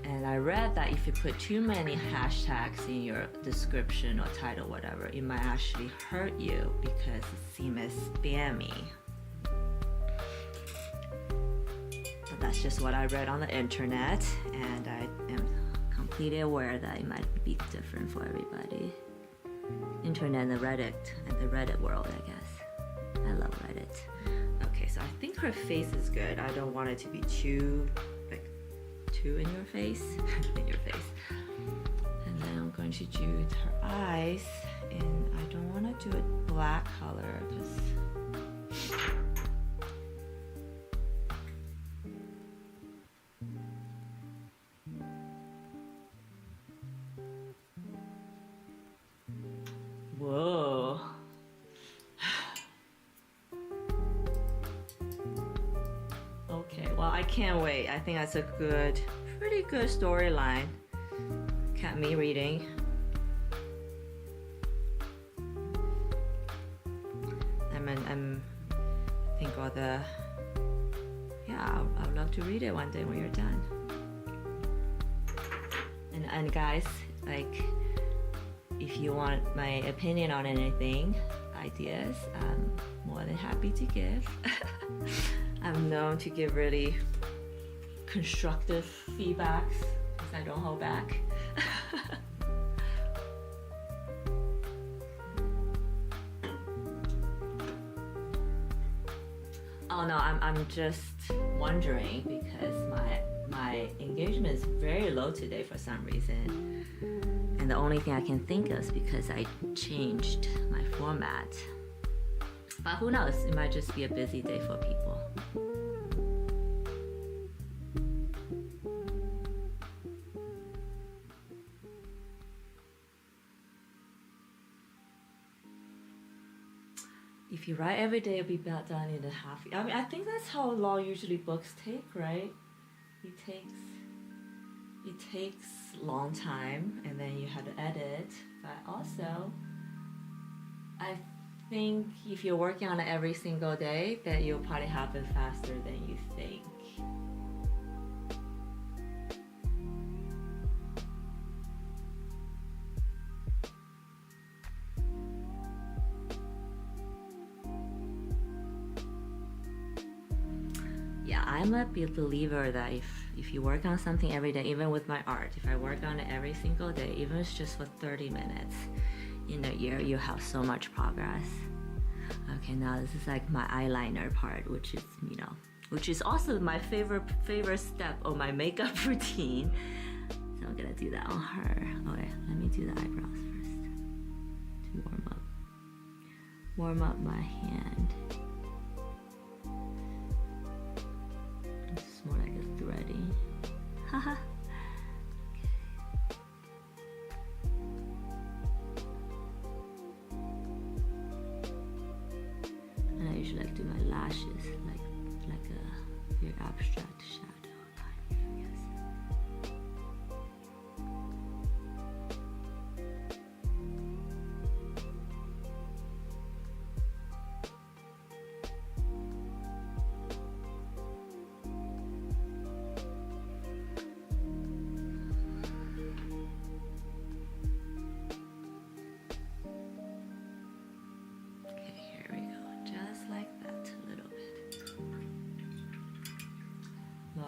And I read that if you put too many hashtags in your description or title, whatever, it might actually hurt you because it seems as spammy. That's just what I read on the internet, and I am completely aware that it might be different for everybody. Internet and the Reddit world, I guess. I love Reddit. Okay, so I think her face is good. I don't want it to be too in your face. In your face. And then I'm going to do her eyes, and I don't want to do it black color because whoa. Okay, well, I can't wait. I think that's a pretty good storyline. Kept me reading. I think all the, yeah, I would love to read it one day when you're done. And guys, like, if you want my opinion on anything, ideas, I'm more than happy to give. I'm known to give really constructive feedbacks because I don't hold back. Oh no, I'm just wondering because my engagement is very low today for some reason. And the only thing I can think of is because I changed my format. But who knows, it might just be a busy day for people. if you write every day, it'll be about done in a half. I mean, I think that's how long usually books take, right? It takes long time, and then you have to edit. But also, I think if you're working on it every single day, then it'll probably happen faster than you think. Yeah, I'm a big believer that if you work on something every day, even with my art, if I work on it every single day, even if it's just for 30 minutes, in a year, you have so much progress. Okay, now this is like my eyeliner part, which is also my favorite step of my makeup routine. So I'm gonna do that on her. Okay, let me do the eyebrows first to warm up my hand. It's more like a threading. Haha. And I usually like do my lashes like a very abstract shadow line, I guess.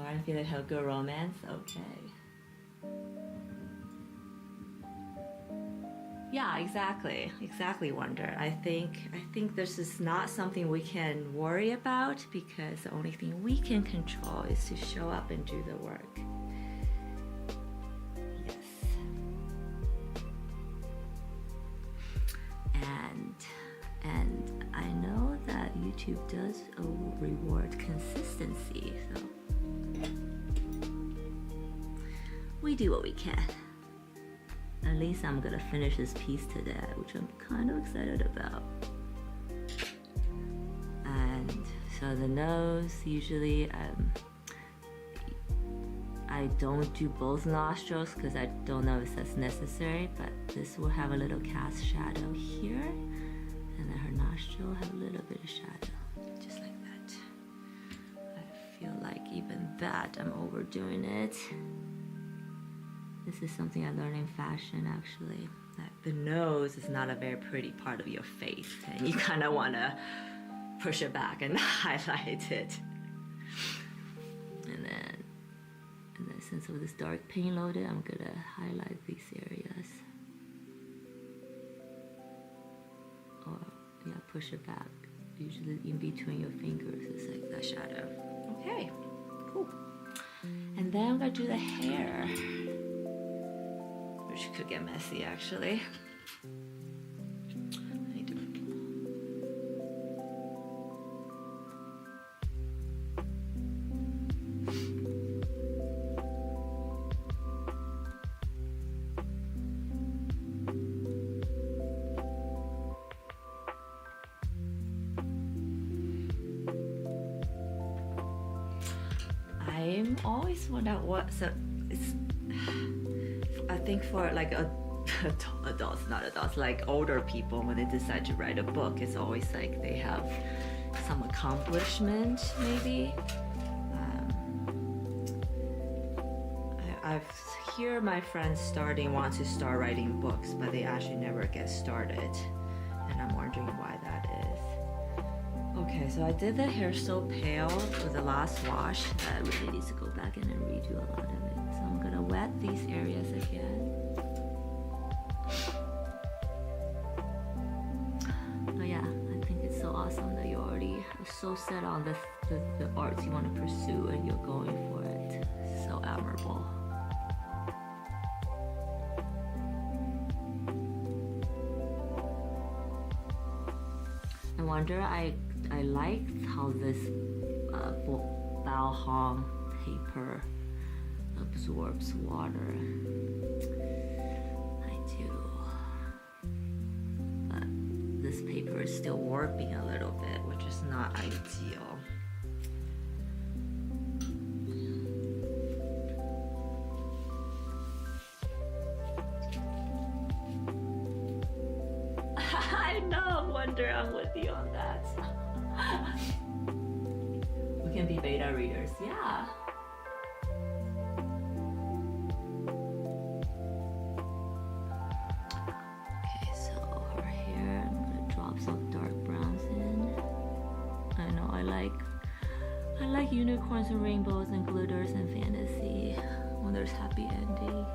I feel like have good romance. Okay. Yeah, exactly, Wonder. I think this is not something we can worry about because the only thing we can control is to show up and do the work. Yes. And I know that YouTube does reward consistency, so we do what we can. At least I'm gonna finish this piece today, which I'm kind of excited about. And so the nose, usually I don't do both nostrils because I don't know if that's necessary, but this will have a little cast shadow here, and then her nostril will have a little bit of shadow, just like that. I feel like even that, I'm overdoing it. This is something I learned in fashion, actually. That the nose is not a very pretty part of your face, and you kind of want to push it back and highlight it. And then since with this dark paint loaded, I'm gonna highlight these areas. Or yeah, push it back. Usually in between your fingers, it's like that shadow. Okay, cool. And then I'm gonna do the hair, which could get messy actually. I need to... I'm always wonder what, so it's, I think for like adults, not adults, like older people, when they decide to write a book, it's always like they have some accomplishment, maybe. I've hear my friends want to start writing books, but they actually never get started, and I'm wondering why that is. Okay, so I did the hair so pale with the last wash that I really need to go back in and redo a lot of it. So I'm gonna wet these areas again. Oh yeah, I think it's so awesome that you already are so set on the arts you want to pursue and you're going for it. So admirable. I wonder, I like how this Balham paper absorbs water. I do. But this this paper is still warping a little bit, which is not ideal. I know, Wonder, I'm with you on that. We can be beta readers, yeah. Okay, so her hair, I'm gonna drop some dark browns in. I know I like unicorns and rainbows and glitters and fantasy when there's happy ending.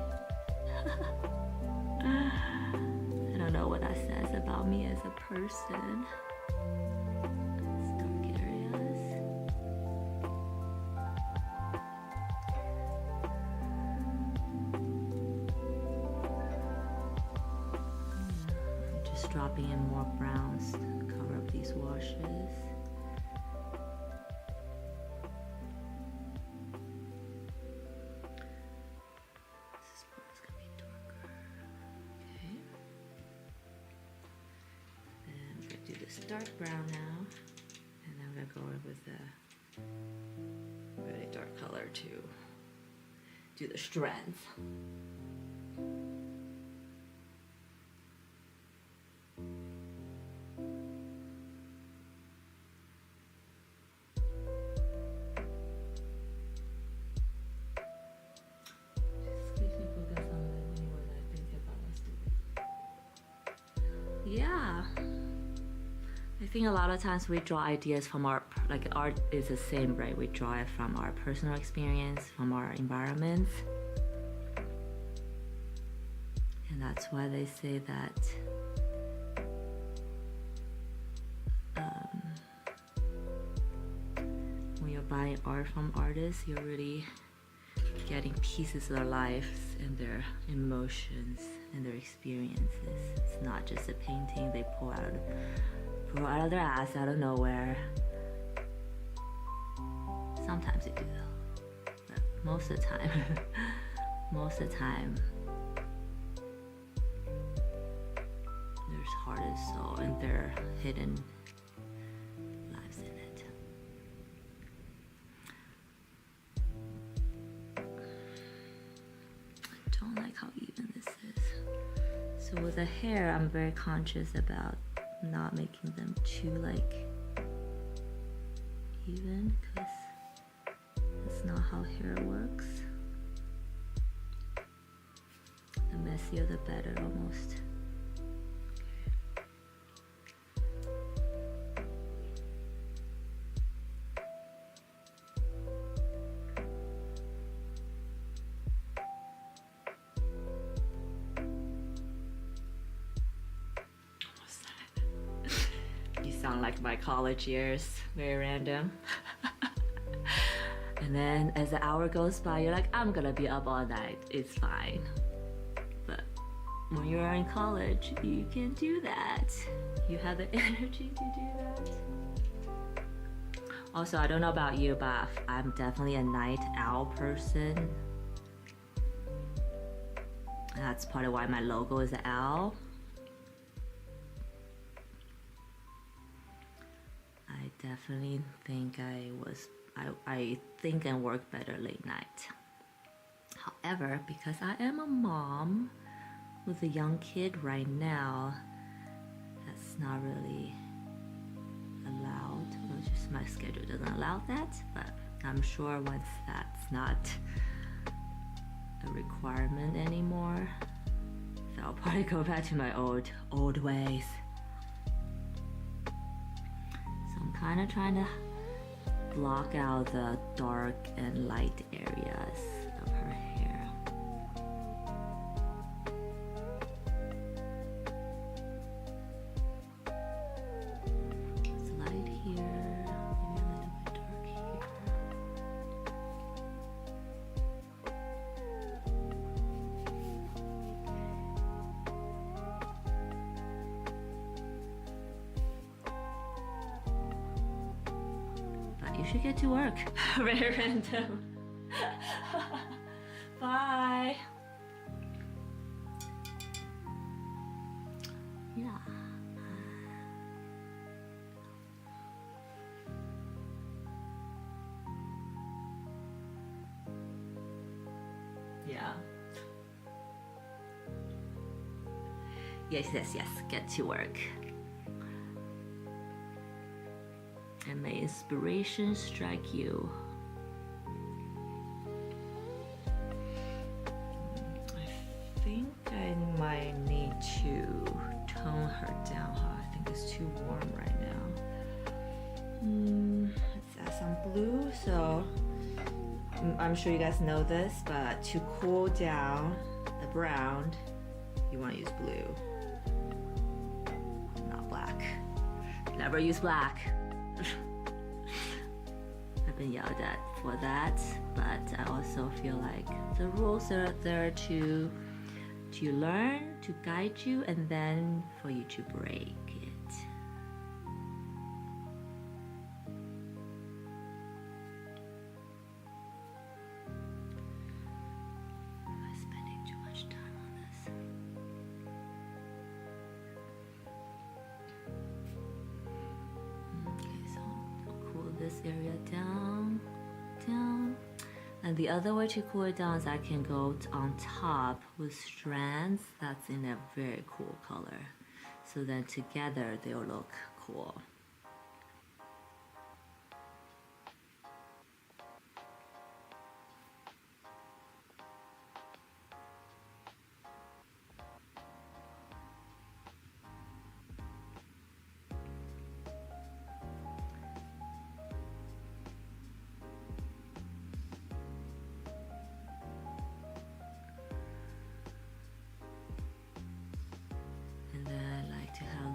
I don't know what that says about me as a person. Dark areas. I'm just dropping in more browns to cover up these washes. Dark brown now, and I'm gonna go in with a really dark color to do the strength. Yeah. I think a lot of times we draw ideas from our, like art is the same, right? We draw it from our personal experience, from our environments. And that's why they say that when you're buying art from artists, you're really getting pieces of their lives and their emotions and their experiences. It's not just a painting they pull out of their ass out of nowhere. Sometimes they do though, but most of the time, there's heart and soul and their hidden lives in it. I don't like how even this is. So with the hair, I'm very conscious about not making them too like even, because that's not how hair works. The messier the better almost. Sound like my college years, very random. And then as the hour goes by, you're like, I'm gonna be up all night, it's fine. But when you're in college, you can do that. You have the energy to do that. Also, I don't know about you, but I'm definitely a night owl person. That's part of why my logo is an owl. I definitely think I think and work better late night. However, because I am a mom with a young kid right now, that's not really allowed, or just my schedule doesn't allow that, but I'm sure once that's not a requirement anymore, I'll probably go back to my old ways. Kind of trying to block out the dark and light areas of her hair. It's light here, maybe a little bit dark here. You should get to work. Very random. Bye. Yeah. Yes, yes, yes. Get to work. And may inspiration strike you. I think I might need to tone her down, huh? I think it's too warm right now. Let's add some blue. So I'm sure you guys know this, but to cool down the brown, you want to use blue, not black. Never use black. I've been yelled at for that, but I also feel like the rules are there to learn, to guide you, and then for you to break it. I'm spending too much time on this. Okay, so I'll cool this area down. And the other way to cool it down is I can go on top with strands that's in a very cool color. So then together they'll look cool.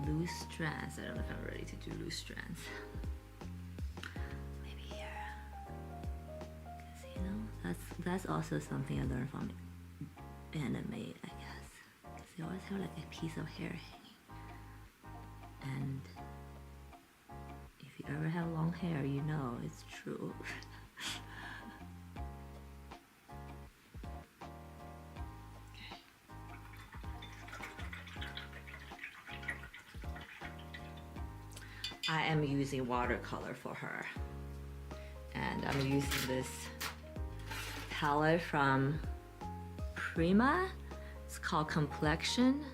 Loose strands. I don't know if I'm ready to do loose strands. Maybe here. Because you know, that's also something I learned from anime, I guess. Because they always have like a piece of hair hanging. And if you ever have long hair, you know it's true. I am using watercolor for her, and I'm using this palette from Prima. It's called Complexion,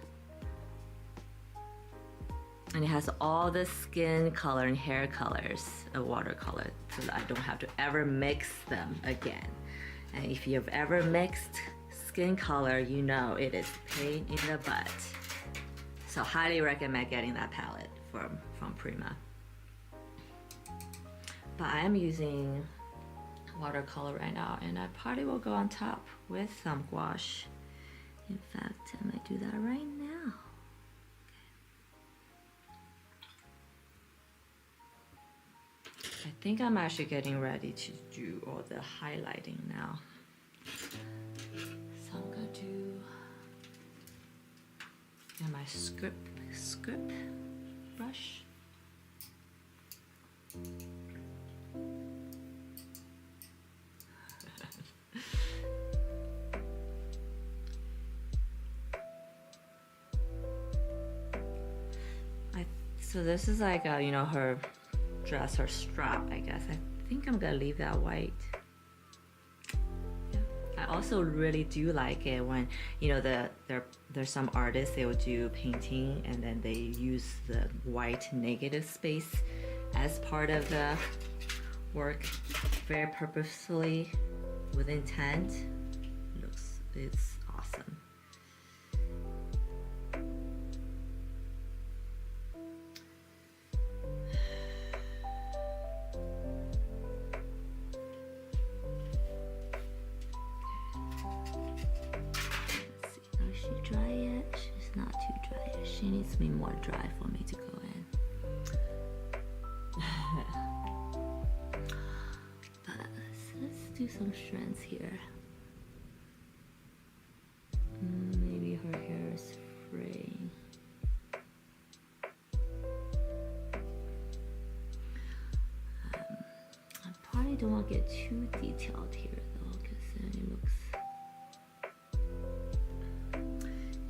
and it has all the skin color and hair colors of watercolor, so that I don't have to ever mix them again. And if you've ever mixed skin color, you know it is a pain in the butt. So highly recommend getting that palette from Prima. But I am using watercolor right now, and I probably will go on top with some gouache. In fact, I might do that right now. Okay. I think I'm actually getting ready to do all the highlighting now. So I'm gonna do my script brush. So this is like you know, her dress, her strap, I guess. I think I'm gonna leave that white. Yeah. I also really do like it when, you know, there's some artists, they will do painting and then they use the white negative space as part of the work, very purposefully, with intent. It's awesome. Dry yet? She's not too dry yet. She needs to be more dry for me to go in. But let's do some strands here. Maybe her hair is fraying. I probably don't want to get too detailed here though, because then it looks.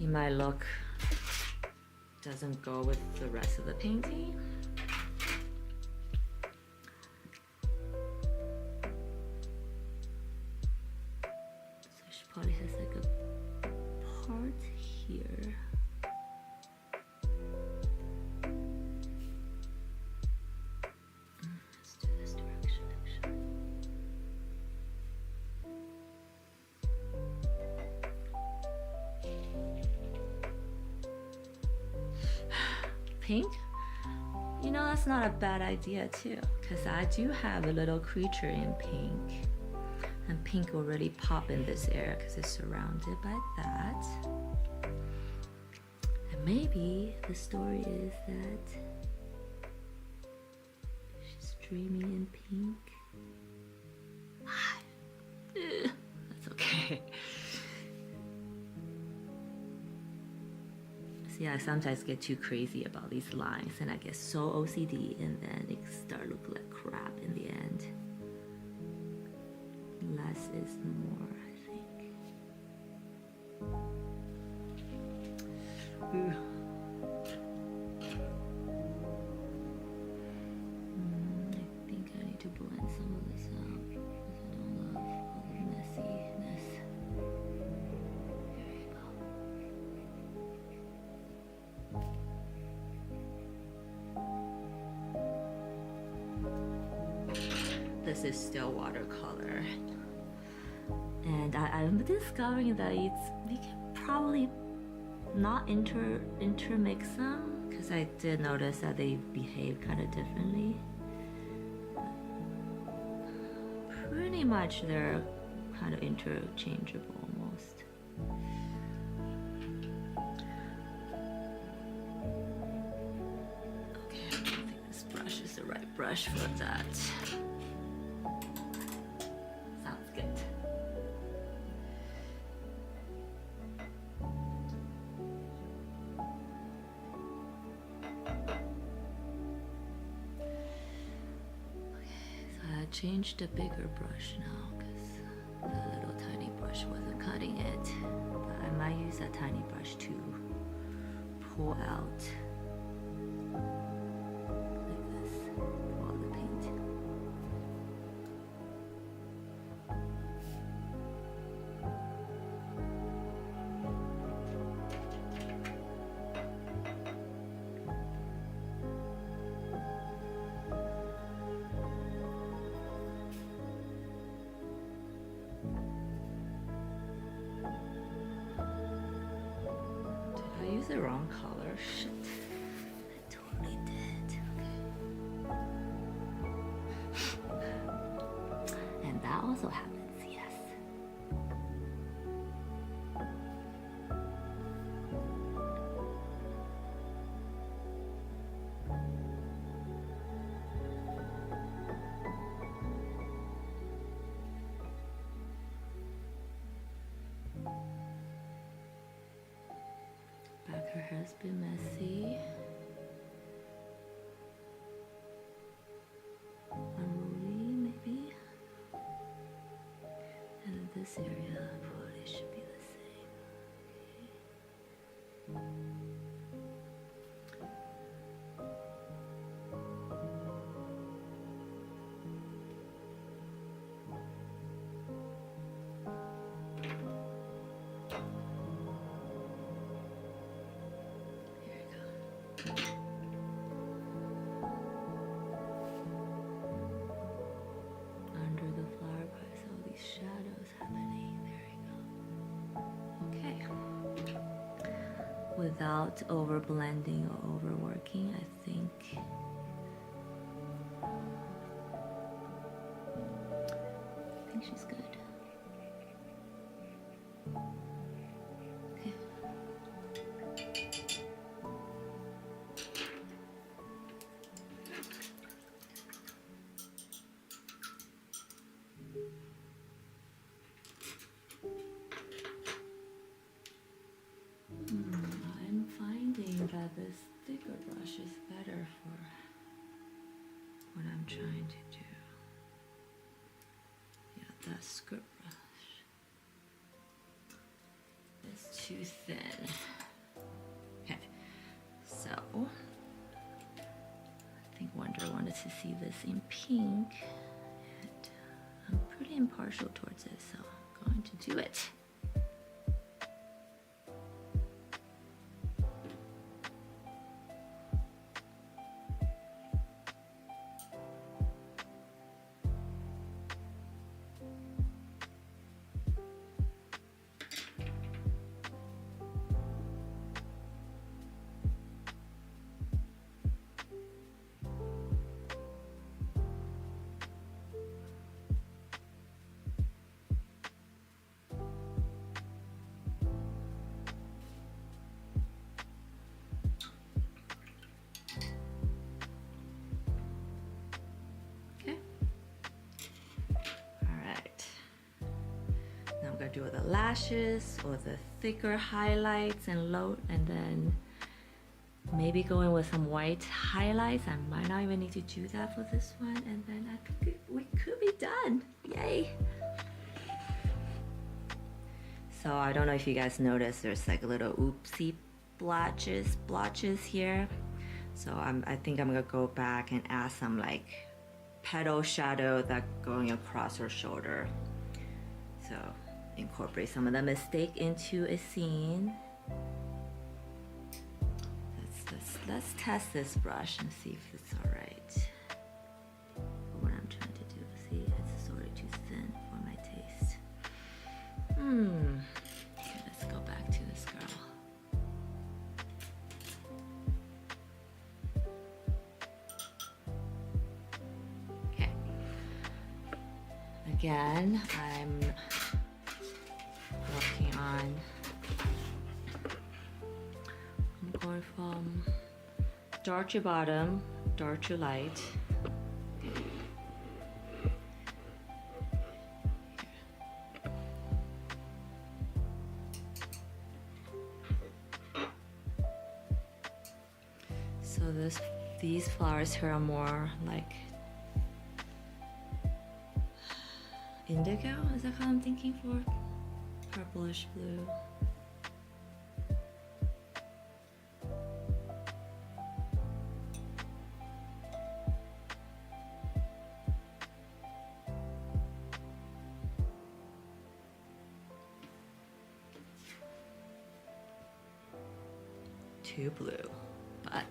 My look doesn't go with the rest of the painting. So she probably has like a part here. pink? You know, that's not a bad idea too, because I do have a little creature in pink. And pink will really pop in this area because it's surrounded by that. And maybe the story is that she's dreaming in pink. That's okay. See, I sometimes get too crazy about these lines and I get so OCD and then it start looking like crap in the end. Less is more, I think. I think I need to blend some of this out because I don't love all the messiness. There you go. This is still watercolor. And I'm discovering that you can probably not intermix them because I did notice that they behave kind of differently. Pretty much they're kind of interchangeable almost. Okay, I think this brush is the right brush for that. Sounds good. Changed the bigger brush now because the little tiny brush wasn't cutting it. But I might use that tiny brush to pull out like this, pull out the paint. I used the wrong color. Shit. I totally did. Okay. And that also happens, yes. Back her hair's been messy. Unruly, maybe. And in this area, probably should be the same. Okay. Without over blending or overworking, I think she's good. Okay. That this thicker brush is better for what I'm trying to do. Yeah, that script brush is too thin. Okay, so I think Wonder wanted to see this in pink, and I'm pretty impartial towards it, so I'm going to do it. gonna do the lashes or the thicker highlights and then maybe go in with some white highlights. I might not even need to do that for this one, and then I think we could be done. Yay! So I don't know if you guys noticed, there's like little oopsie blotches here. So I think I'm gonna go back and add some like petal shadow that going across her shoulder. So incorporate some of the mistake into a scene. Let's test this brush and see if it's all right. What I'm trying to do, see, it's sort of too thin for my taste. Okay, let's go back to this girl. Okay. Again, I'm working on, I'm going from dark to bottom, dark to light. So these flowers here are more like indigo, is that what I'm thinking for? Purplish blue. Too blue, but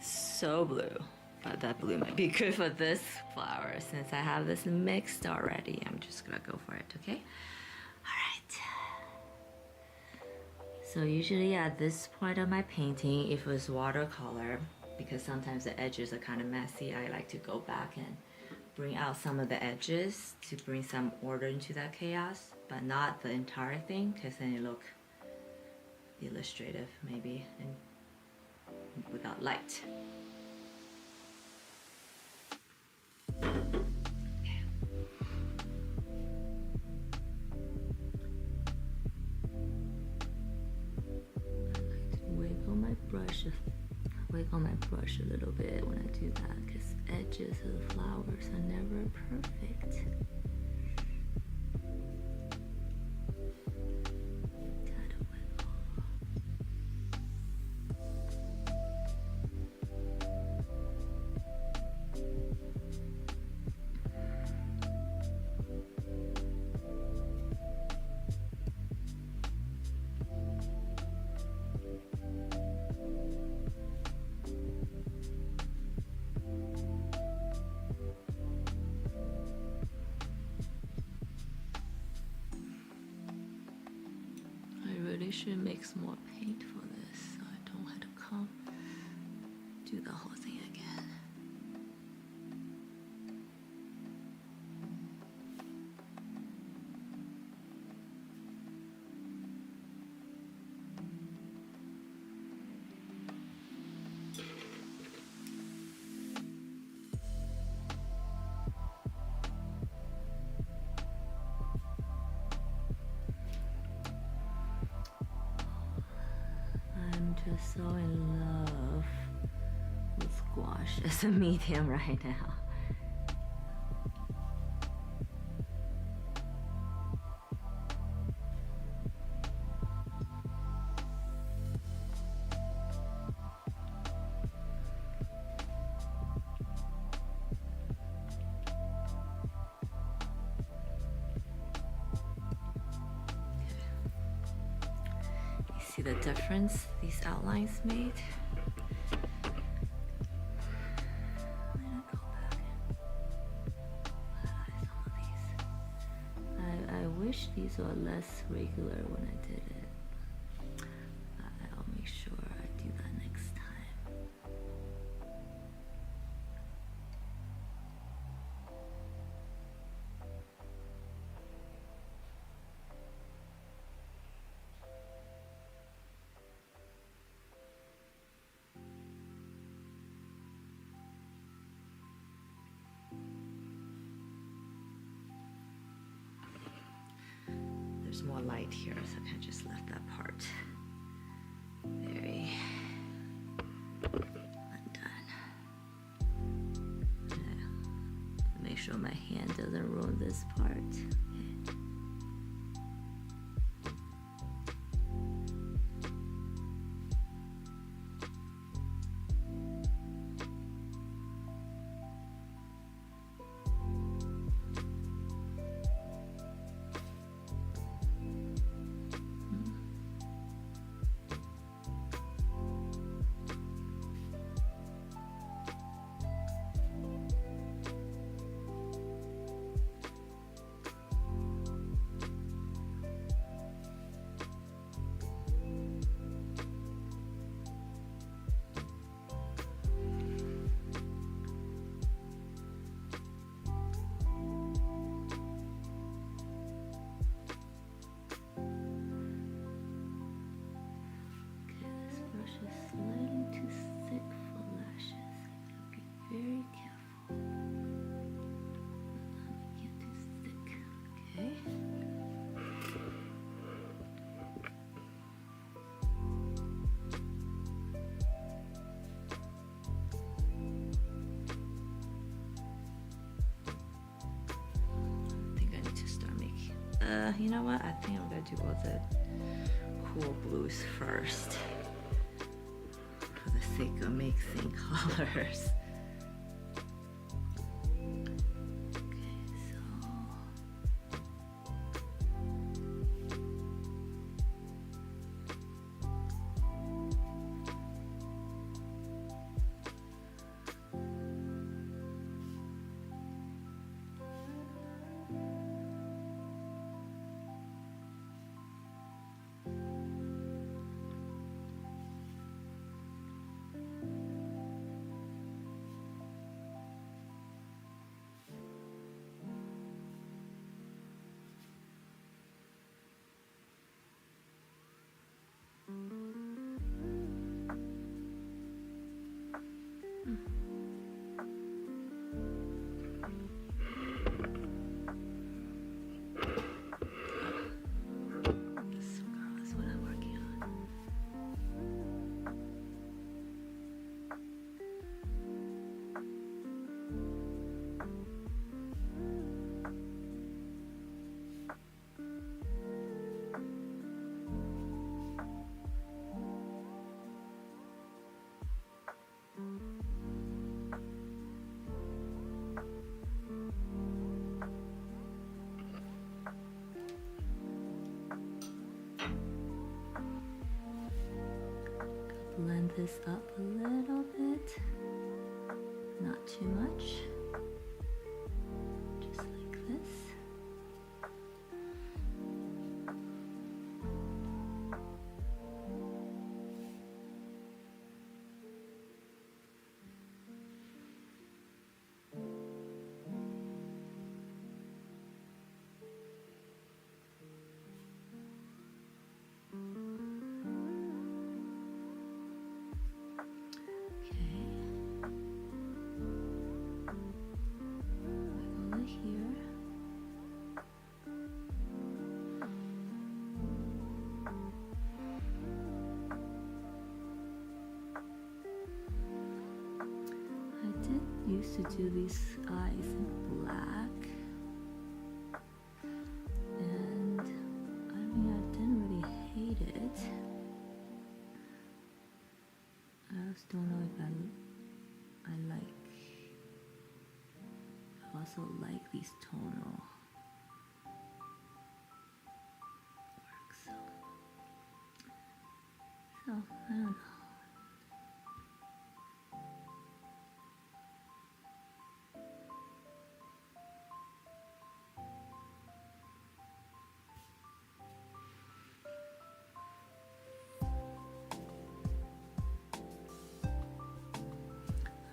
so blue. But that blue might be good for this flower since I have this mixed already. I'm just gonna go for it, okay? All right. So usually at this point of my painting, if it was watercolor, because sometimes the edges are kind of messy, I like to go back and bring out some of the edges to bring some order into that chaos, but not the entire thing, because then it look illustrative maybe and without light. Wiggle my brush a little bit when I do that, because edges of the flowers are never perfect. Gotta wiggle. Should mix more paint for this so I don't have to come do the whole thing again. Just so in love with gouache as a medium right now. See the difference these outlines made? I'm gonna go back and highlight some of these. I wish these were less regular when I did it. I'll make sure I do that next time. there's more light here, so I kind of just left that part very undone. Make sure my hand doesn't ruin this part. Okay. You know what? I think I'm gonna do all the cool blues first for the sake of mixing colors. Blend this up a little bit, not too much, just like this. Used to do these eyes in black, and I mean I didn't really hate it. I just don't know if I also like these tonal work, so I don't know.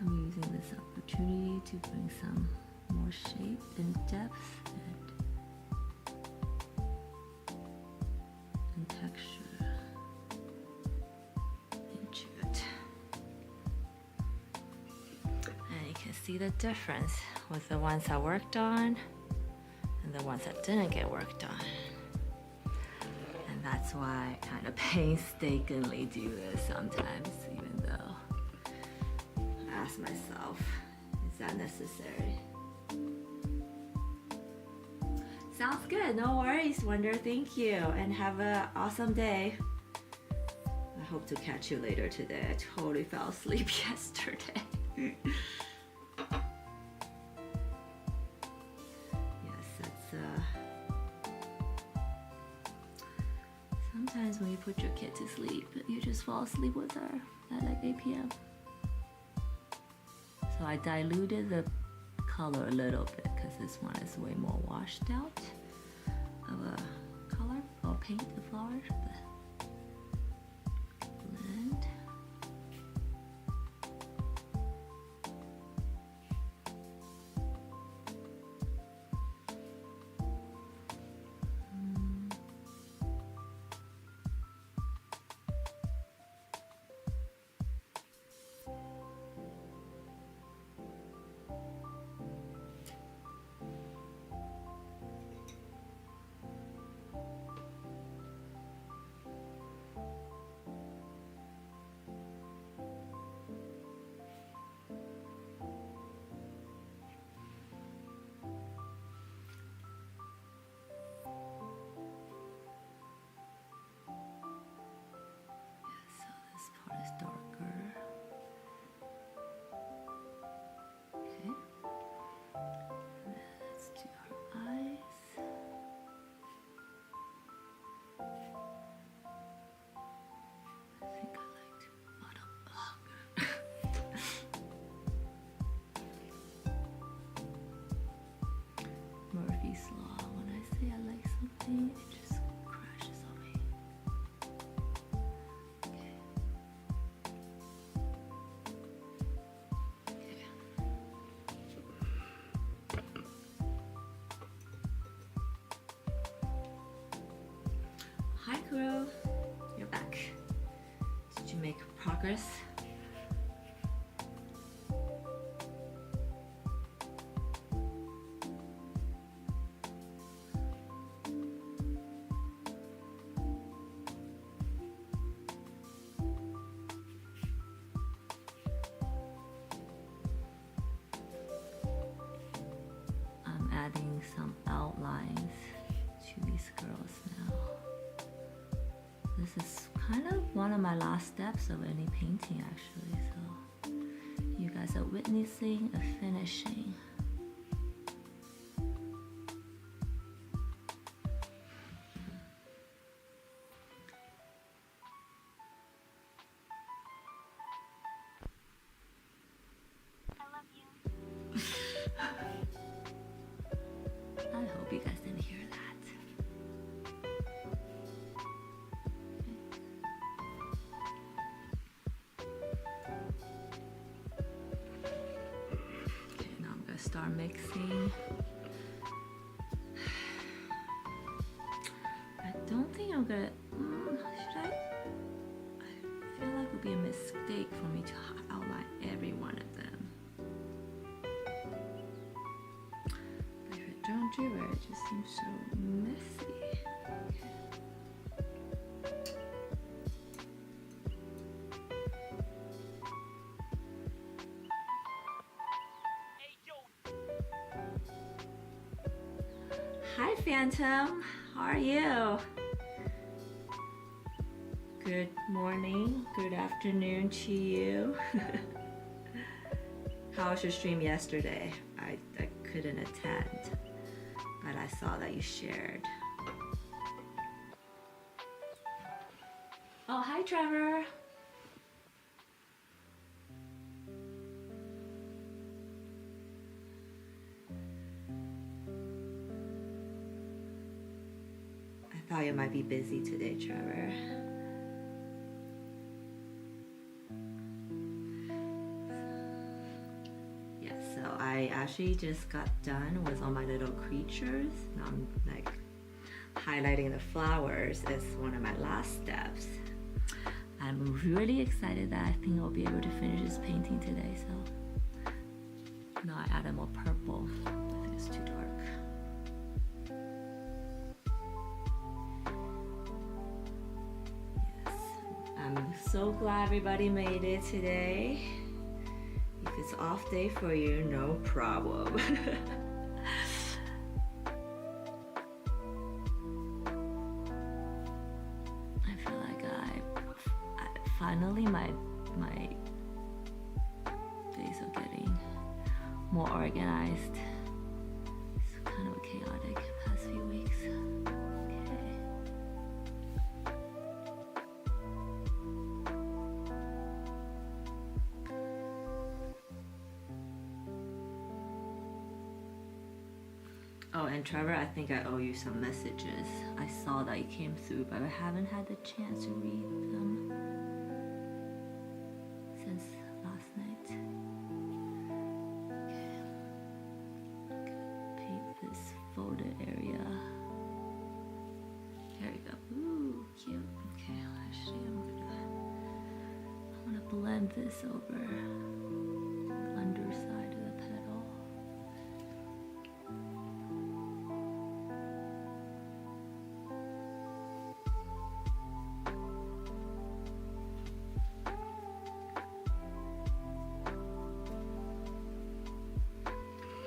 I'm using this opportunity to bring some more shape and depth and texture into it. And you can see the difference with the ones I worked on and the ones that didn't get worked on. why I kind of painstakingly do this sometimes, even though I ask myself, is that necessary? Sounds good. No worries, Wonder. Thank you. And have an awesome day. I hope to catch you later today. I totally fell asleep yesterday. Yes, that's sometimes when you put your kid to sleep, you just fall asleep with her at like 8 p.m. So I diluted the color a little bit because this one is way more washed out of a color or paint the flowers. Blend. Is darker. Okay. Let's do her eyes. I think I liked bottom. Murphy's Law. When I say I like something, it just crashes on me. Hi Kuro, you're back. Did you make progress? I'm adding some outlines to these girls now. This is kind of one of my last steps of any painting actually, so you guys are witnessing a finishing. I love you. I hope you guys didn't hear that. Start mixing. I don't think I'm gonna. Should I? I feel like it would be a mistake for me to outline every one of them. But if I don't do it, it just seems so messy. Hi Phantom, how are you? Good morning, good afternoon to you. How was your stream yesterday? I couldn't attend, but I saw that you shared. Oh, hi Trevor. I thought you might be busy today, Trevor. Yeah, so I actually just got done with all my little creatures. Now I'm like highlighting the flowers as one of my last steps. I'm really excited that I think I'll be able to finish this painting today, so now I added more purple. I think it's too dark. So glad everybody made it today. If it's off day for you, no problem. I feel like I finally my days are getting more organized. It's kind of chaotic past few weeks. Okay. Oh, and Trevor, I think I owe you some messages. I saw that you came through, but I haven't had the chance to read them since last night. Okay. I'm gonna paint this folded area. There we go. Ooh, cute. Okay, actually I'm gonna blend this over the underside of the petal.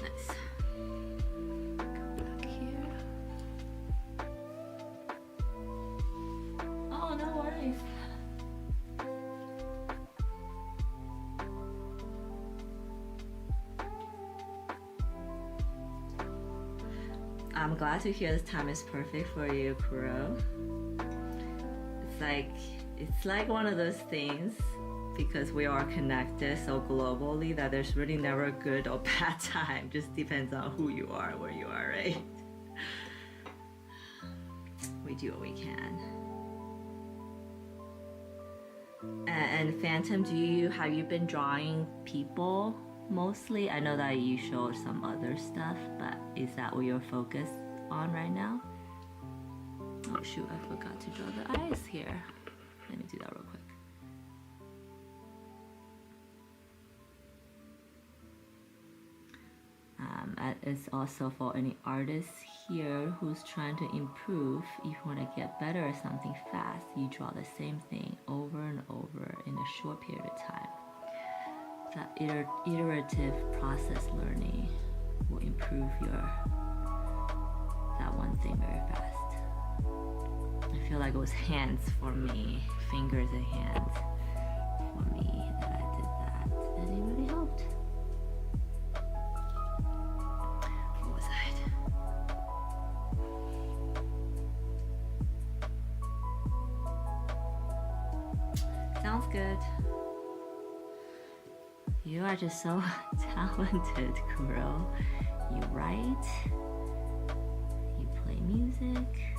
Nice. Go back here. Oh, no worries. I'm glad to hear this time is perfect for you, Kuro. It's like one of those things, because we are connected so globally, that there's really never a good or bad time. Just depends on who you are, where you are, right? We do what we can. And Phantom, have you been drawing people mostly? I know that you showed some other stuff, but is that what you're focused on right now? Oh shoot, I forgot to draw the eyes here. Let me do that real quick. It's also for any artists here who's trying to improve. If you want to get better at something fast, you draw the same thing over and over in a short period of time. That iterative process learning will improve that one thing very fast. I feel like it was hands for me, fingers and hands for me that I did that, and it really helped. What was that? Sounds good. You are just so talented, Kuro. You write, you play music.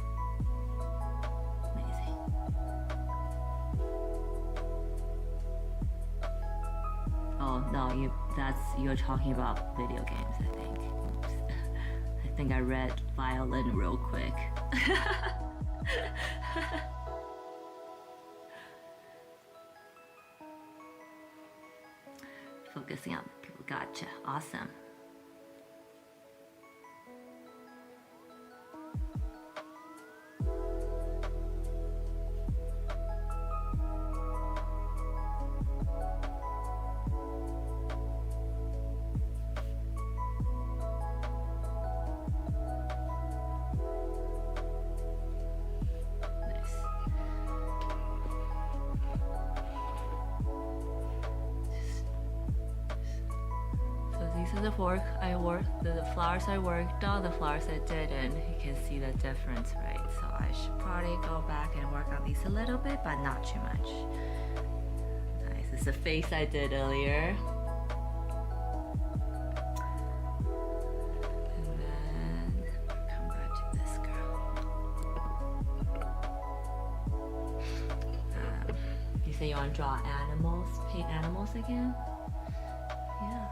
Amazing. Oh no, you're talking about video games, I think. Oops. I think I read violin real quick. Focusing on people. Gotcha. Awesome. These are the flowers I worked on, the flowers I didn't. You can see the difference, right? So I should probably go back and work on these a little bit, but not too much. Nice. This is a face I did earlier. And then come back to this girl. You say you want to draw animals, paint animals again? Yeah.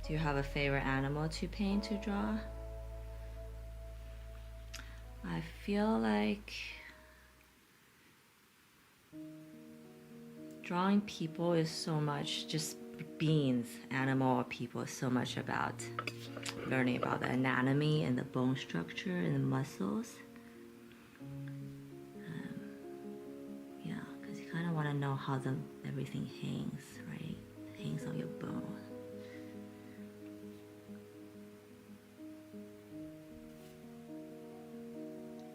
Do you have a favorite animal to paint, to draw? I feel like drawing people is so much, just beings, animal or people, is so much about learning about the anatomy and the bone structure and the muscles. want to know how everything hangs, right? Hangs on your bone.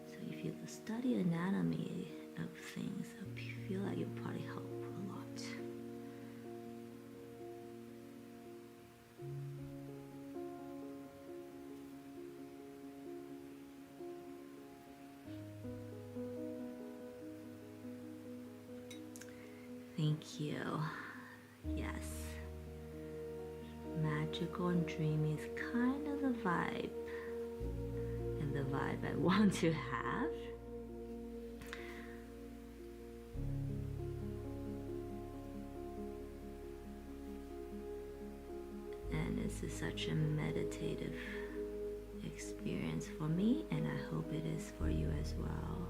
So if you study anatomy of things, I feel like you'll probably help a lot. Thank you. Yes. Magical and dreamy is kind of the vibe. And the vibe I want to have. And this is such a meditative experience for me, and I hope it is for you as well.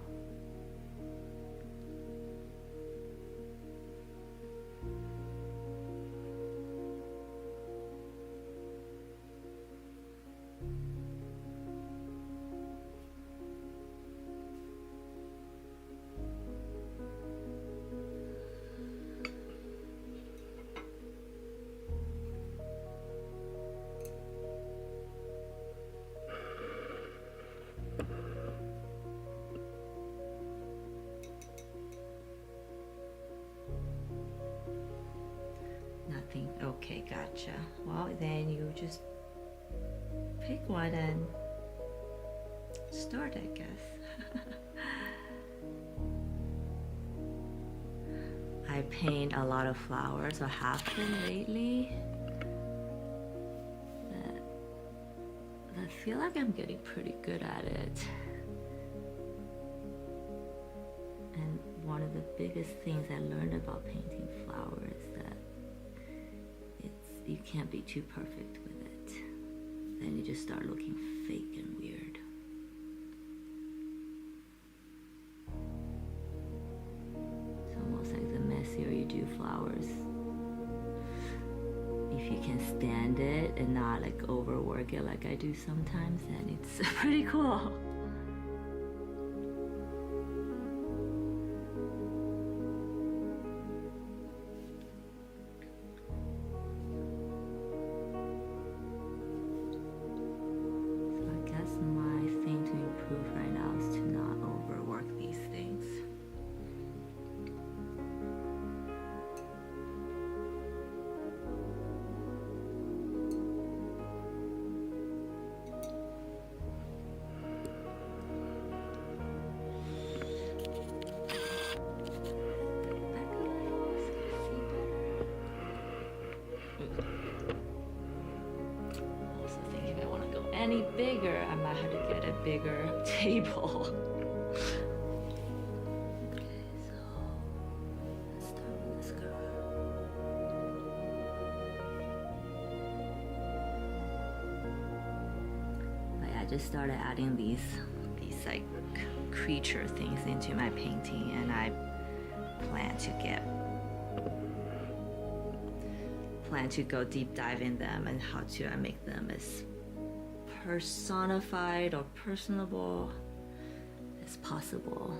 Nothing. Okay, gotcha. Well, then you just pick one and start, I guess. I paint a lot of flowers, or have been lately. But I feel like I'm getting pretty good at it. And one of the biggest things I learned about painting flowers is that you can't be too perfect with it. Then you just start looking fake and weird. It's almost like the messier you do flowers, if you can stand it and not like overwork it like I do sometimes, then it's pretty cool. Right now is to not overwork these things. Also thinking if I want to go any bigger, I might have to get a bigger table. Okay, so let's start with this girl. But yeah, I just started adding these like creature things into my painting, and I plan to go deep dive in them and how to make them as personified or personable as possible.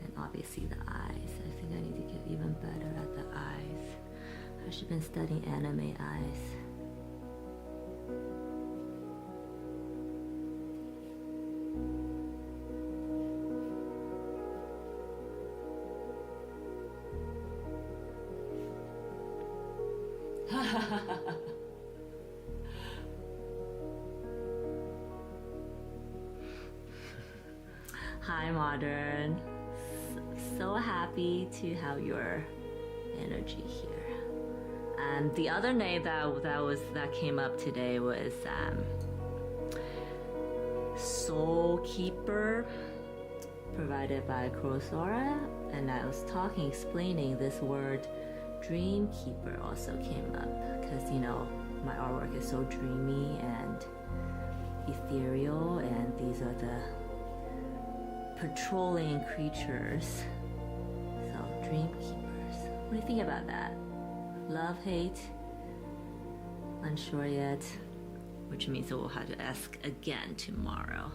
And obviously the eyes. I think I need to get even better at the eyes. I should have been studying anime eyes. Hi, Modern. So happy to have your energy here. The other name that came up today was Soul Keeper, provided by Kurosora, and I was explaining this word. Dream Keeper also came up because my artwork is so dreamy and ethereal, and these are the patrolling creatures. So Dream Keepers. What do you think about that? Love, hate, unsure yet, which means I will have to ask again tomorrow.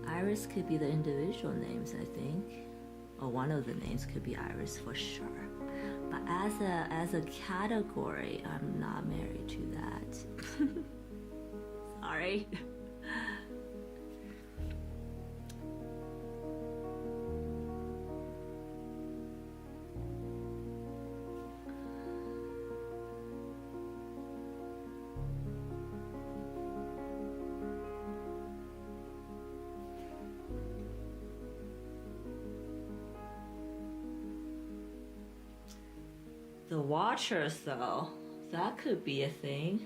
Iris could be the individual names, I think, or one of the names could be Iris for sure. But as a category, I'm not married to that. Sorry. The Watchers, though, that could be a thing.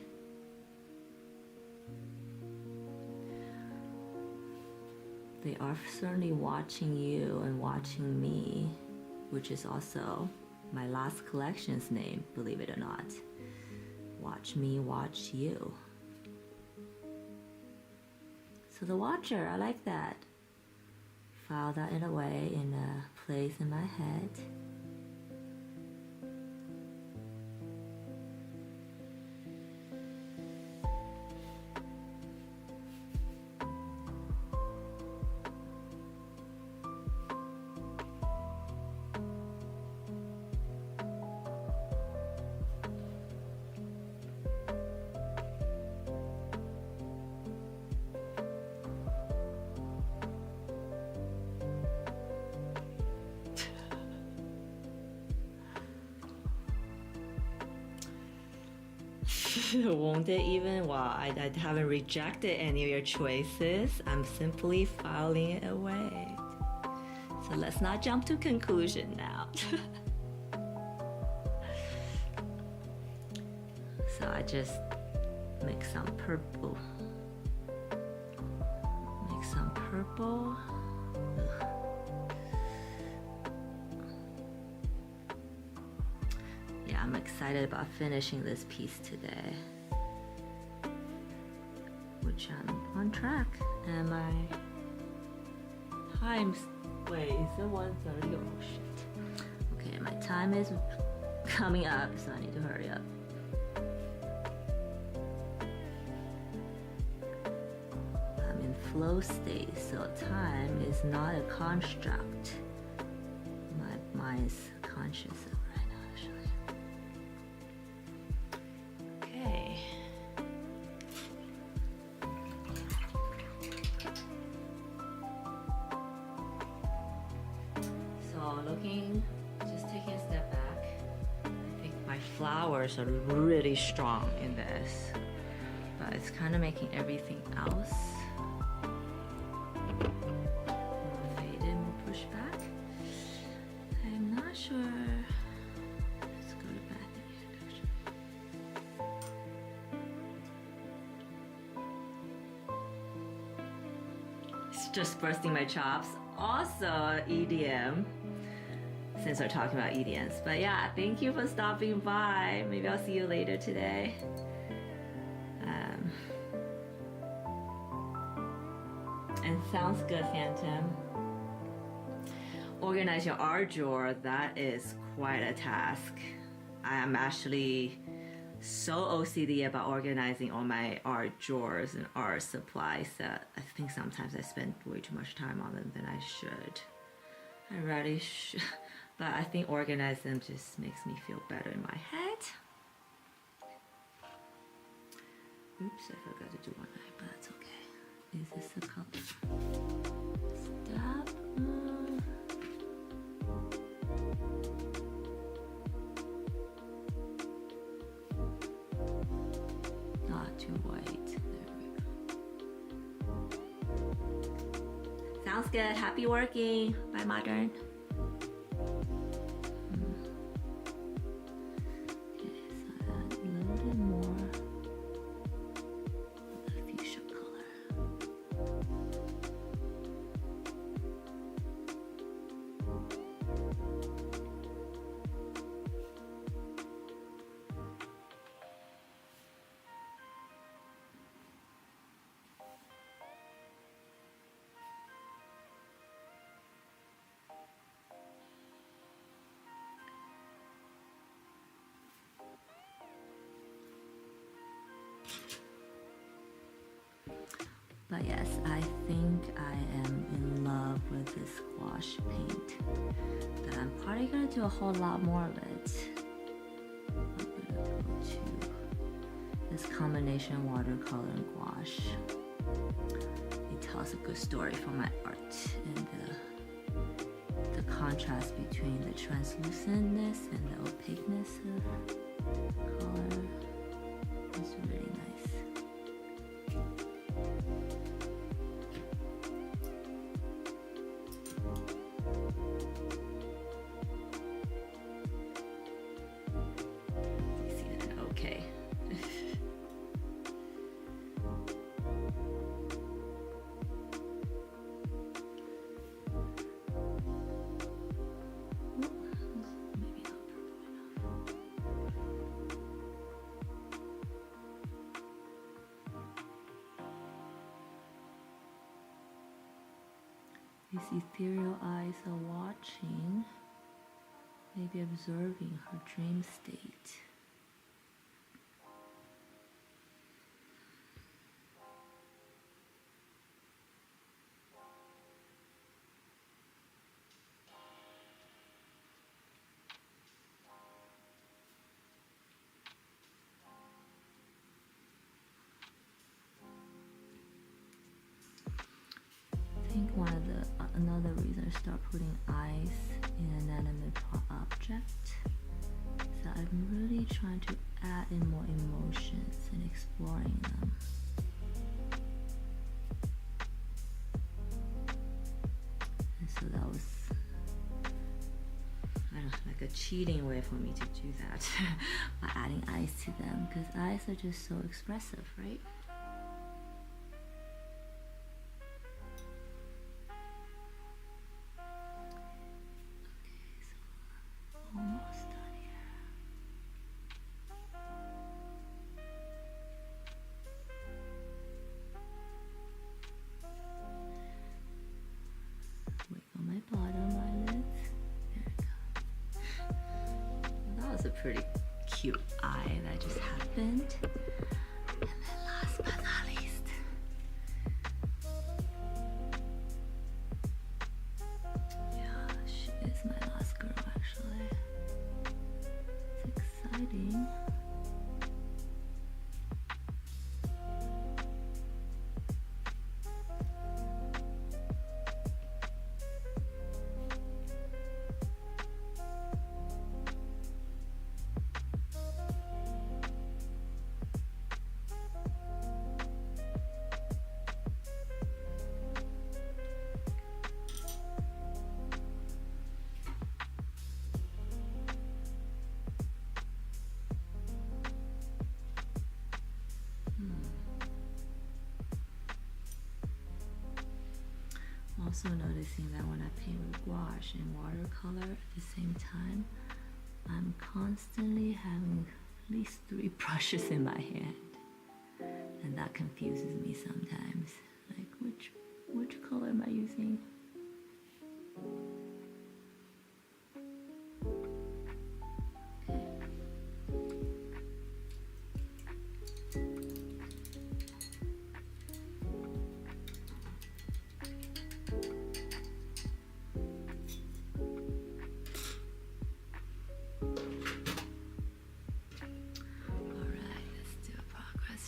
They are certainly watching you and watching me, which is also my last collection's name, believe it or not. Watch me, watch you. So the Watcher, I like that. File that in a way, in a place in my head. Won't it even? Well, I haven't rejected any of your choices. I'm simply filing it away. So let's not jump to conclusion now. So I just mix some purple. Mix some purple. Ugh. Yeah, I'm excited about finishing this piece today, which I'm on track. And my time's, wait, is it 1:30? Oh shit. Okay, my time is coming up, so I need to hurry up. I'm in flow state, so time is not a construct. My mind is conscious of it right now, actually. Okay. So looking, just taking a step back, I think my flowers are really strong in this, but it's kind of making everything else more faded, more pushed back. I'm not sure. Let's go to back again, actually. It's just bursting my chops. Also EDM, since we're talking about EDMs. But yeah, thank you for stopping by. Maybe I'll see you later today. And sounds good, Phantom. Organize your art drawer, that is quite a task. I am actually so OCD about organizing all my art drawers and art supplies that I think sometimes I spend way too much time on them than I should. I really should, but I think organizing them just makes me feel better in my head. Oops, I forgot to do one eye, but that's okay. Is this the color? Stop. Not too white. There we go. Sounds good. Happy working. Bye, Modern. Okay, so add a little bit more of the fuchsia color. But yes, I think I am in love with this gouache paint. That I'm probably gonna do a whole lot more of it. I'm gonna go to this combination watercolor and gouache. It tells a good story for my art, and the contrast between the translucentness and the opaqueness of color is really nice. Okay. Maybe not purple enough. These ethereal eyes are watching, maybe observing her dream state. I think another reason I start putting eyes in an inanimate object is that I'm really trying to add in more emotions and exploring them. And so that was, I don't know, like a cheating way for me to do that by adding eyes to them, because eyes are just so expressive, right? Almost done here. Wait on my bottom eyelids. There we go. Well, that was a pretty cute eye that just happened. And then last but not least, yeah, she is my last girl actually. It's exciting. Also noticing that when I paint with gouache and watercolor at the same time, I'm constantly having at least 3 brushes in my hand, and that confuses me sometimes. Like, which color am I using?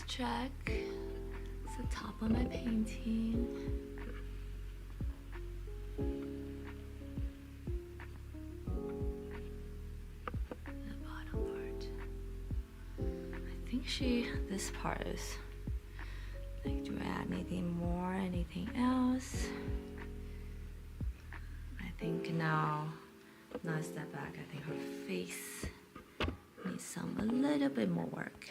Check. It's the top of my painting. The bottom part. I think this part is like, do I add anything more, anything else? I think now I step back, I think her face needs a little bit more work.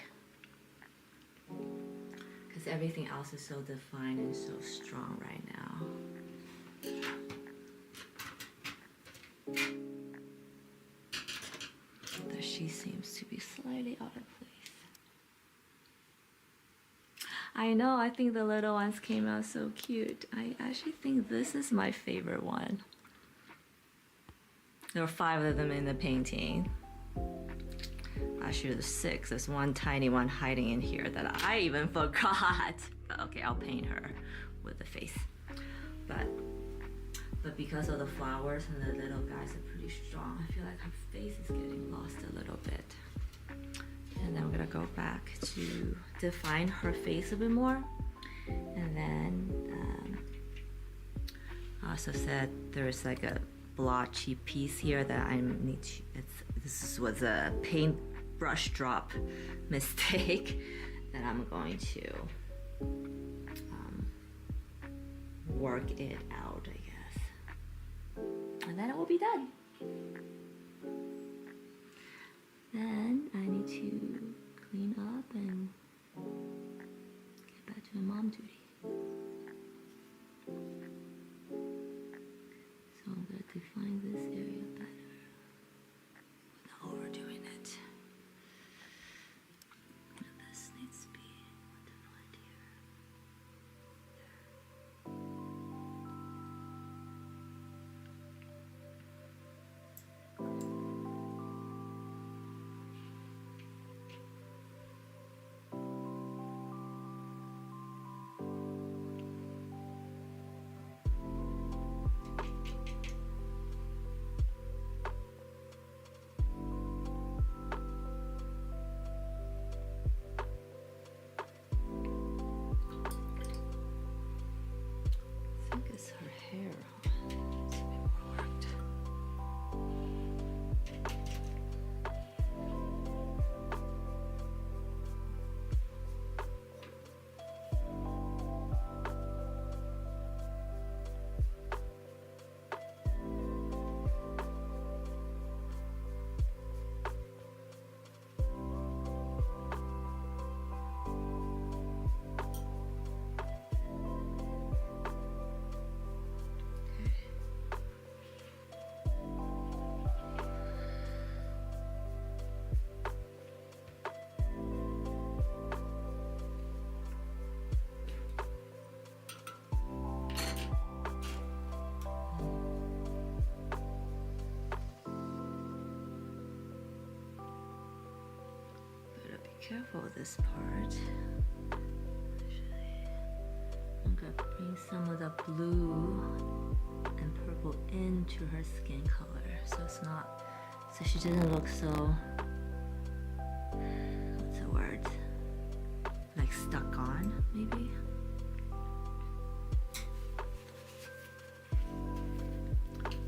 Because everything else is so defined and so strong right now. That she seems to be slightly out of place. I know, I think the little ones came out so cute. I actually think this is my favorite one. There are 5 of them in the painting. Actually, there's 6. There's one tiny one hiding in here that I even forgot. But okay, I'll paint her with the face. But because of the flowers and the little guys are pretty strong, I feel like her face is getting lost a little bit. And then we're gonna go back to define her face a bit more. And then I also said there's like a blotchy piece here that I need to, this was a paintbrush drop mistake that I'm going to work it out, I guess. And then it will be done. Then I need to clean up and get back to my mom duty. So I'm going to define this area better without overdoing it. And this needs to be defined here. Careful with this part. Actually, I'm gonna bring some of the blue and purple into her skin color, so it's not, so she doesn't look so, what's the word? Like stuck on, maybe.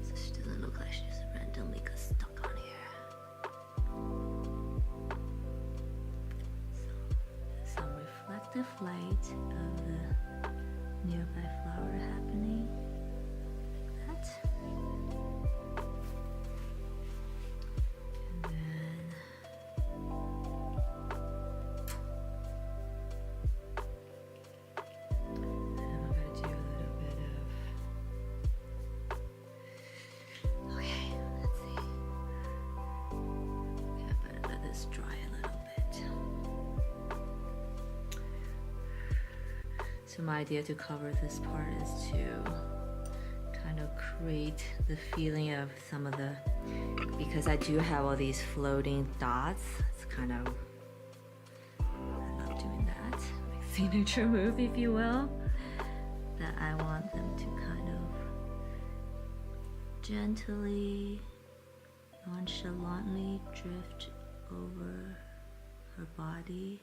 So she doesn't look like she just randomly got stuck on here. The flight of the nearby flower happening like that. And then I'm gonna do a little bit of, okay, let's see. Okay, I better let this dry a little bit. So my idea to cover this part is to kind of create the feeling of some of the, because I do have all these floating dots, it's kind of, I love doing that, my signature move if you will, that I want them to kind of gently, nonchalantly drift over her body.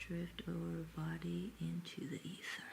Drift over her body into the ether.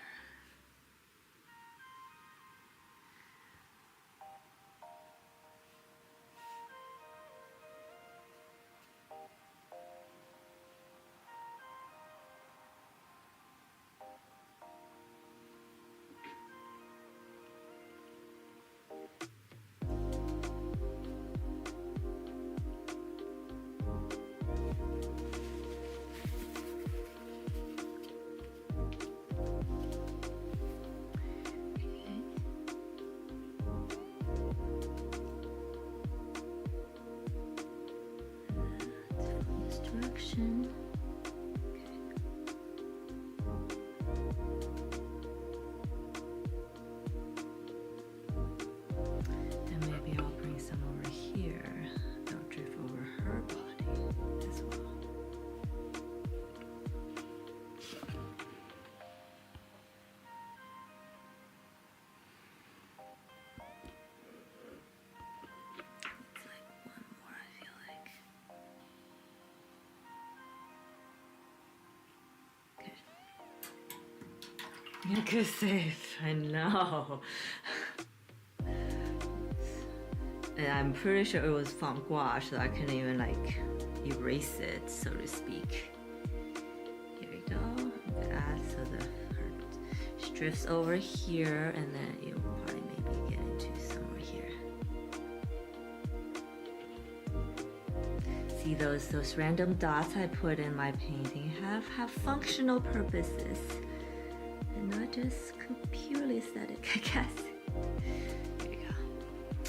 Good save, I know. And I'm pretty sure it was from gouache, so I couldn't even like erase it, so to speak. Here we go. I'm gonna add so the drifts over here, and then it will probably maybe get into somewhere here. See those random dots I put in my painting have functional purposes and not just purely aesthetic, I guess. Here we go.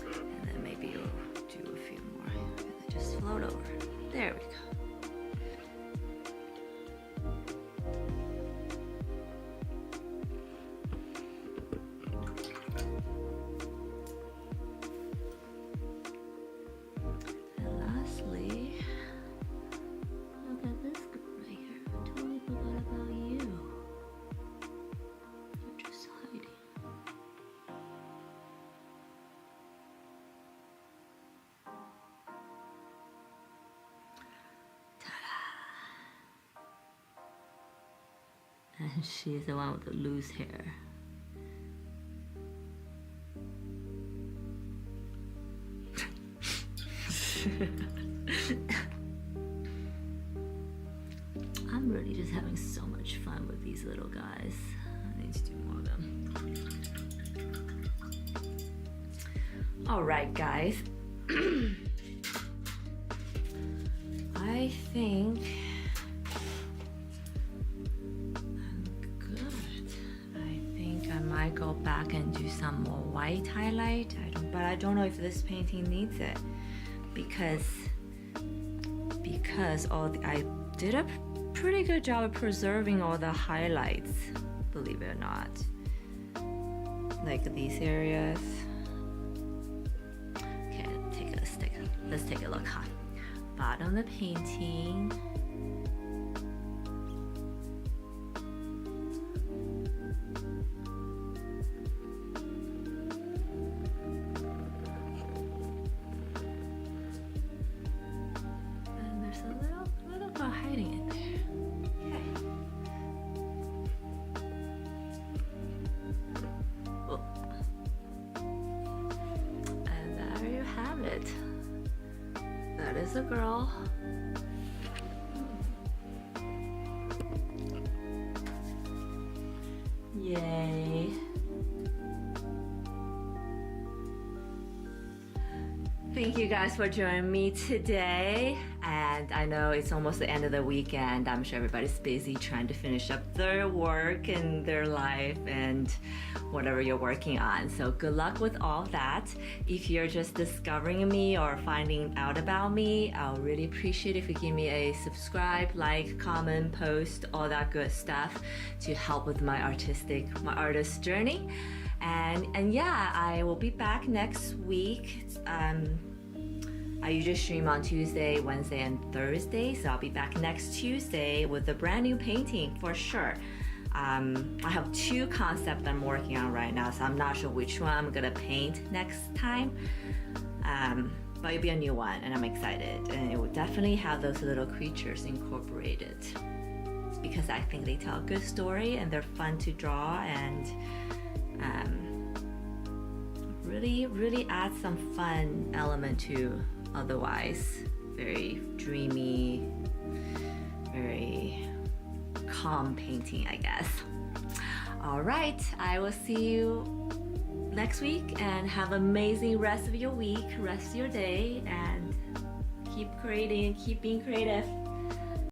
And then maybe you'll do a few more and then just float over. There we go. And she's the one with the loose hair. I'm really just having so much fun with these little guys. I need to do more of them. All right, guys. I think I go back and do some more white highlight. I don't know if this painting needs it because I did a pretty good job of preserving all the highlights, believe it or not. Like these areas. Okay, let's take a look, huh? Bottom of the painting. That is a girl. Yay. Thank you guys for joining me today. And I know it's almost the end of the weekend. I'm sure everybody's busy trying to finish up their work and their life and whatever you're working on. So good luck with all that. If you're just discovering me or finding out about me, I'll really appreciate if you give me a subscribe, like, comment, post, all that good stuff to help with my artist journey. And yeah, I will be back next week. I usually stream on Tuesday, Wednesday, and Thursday, so I'll be back next Tuesday with a brand new painting for sure. I have two concepts I'm working on right now, so I'm not sure which one I'm gonna paint next time. But it'll be a new one, and I'm excited. And it will definitely have those little creatures incorporated because I think they tell a good story and they're fun to draw and really add some fun element to otherwise very dreamy, very calm painting, I guess. All right, I will see you next week and have an amazing rest of your week, rest of your day, and keep creating, keep being creative.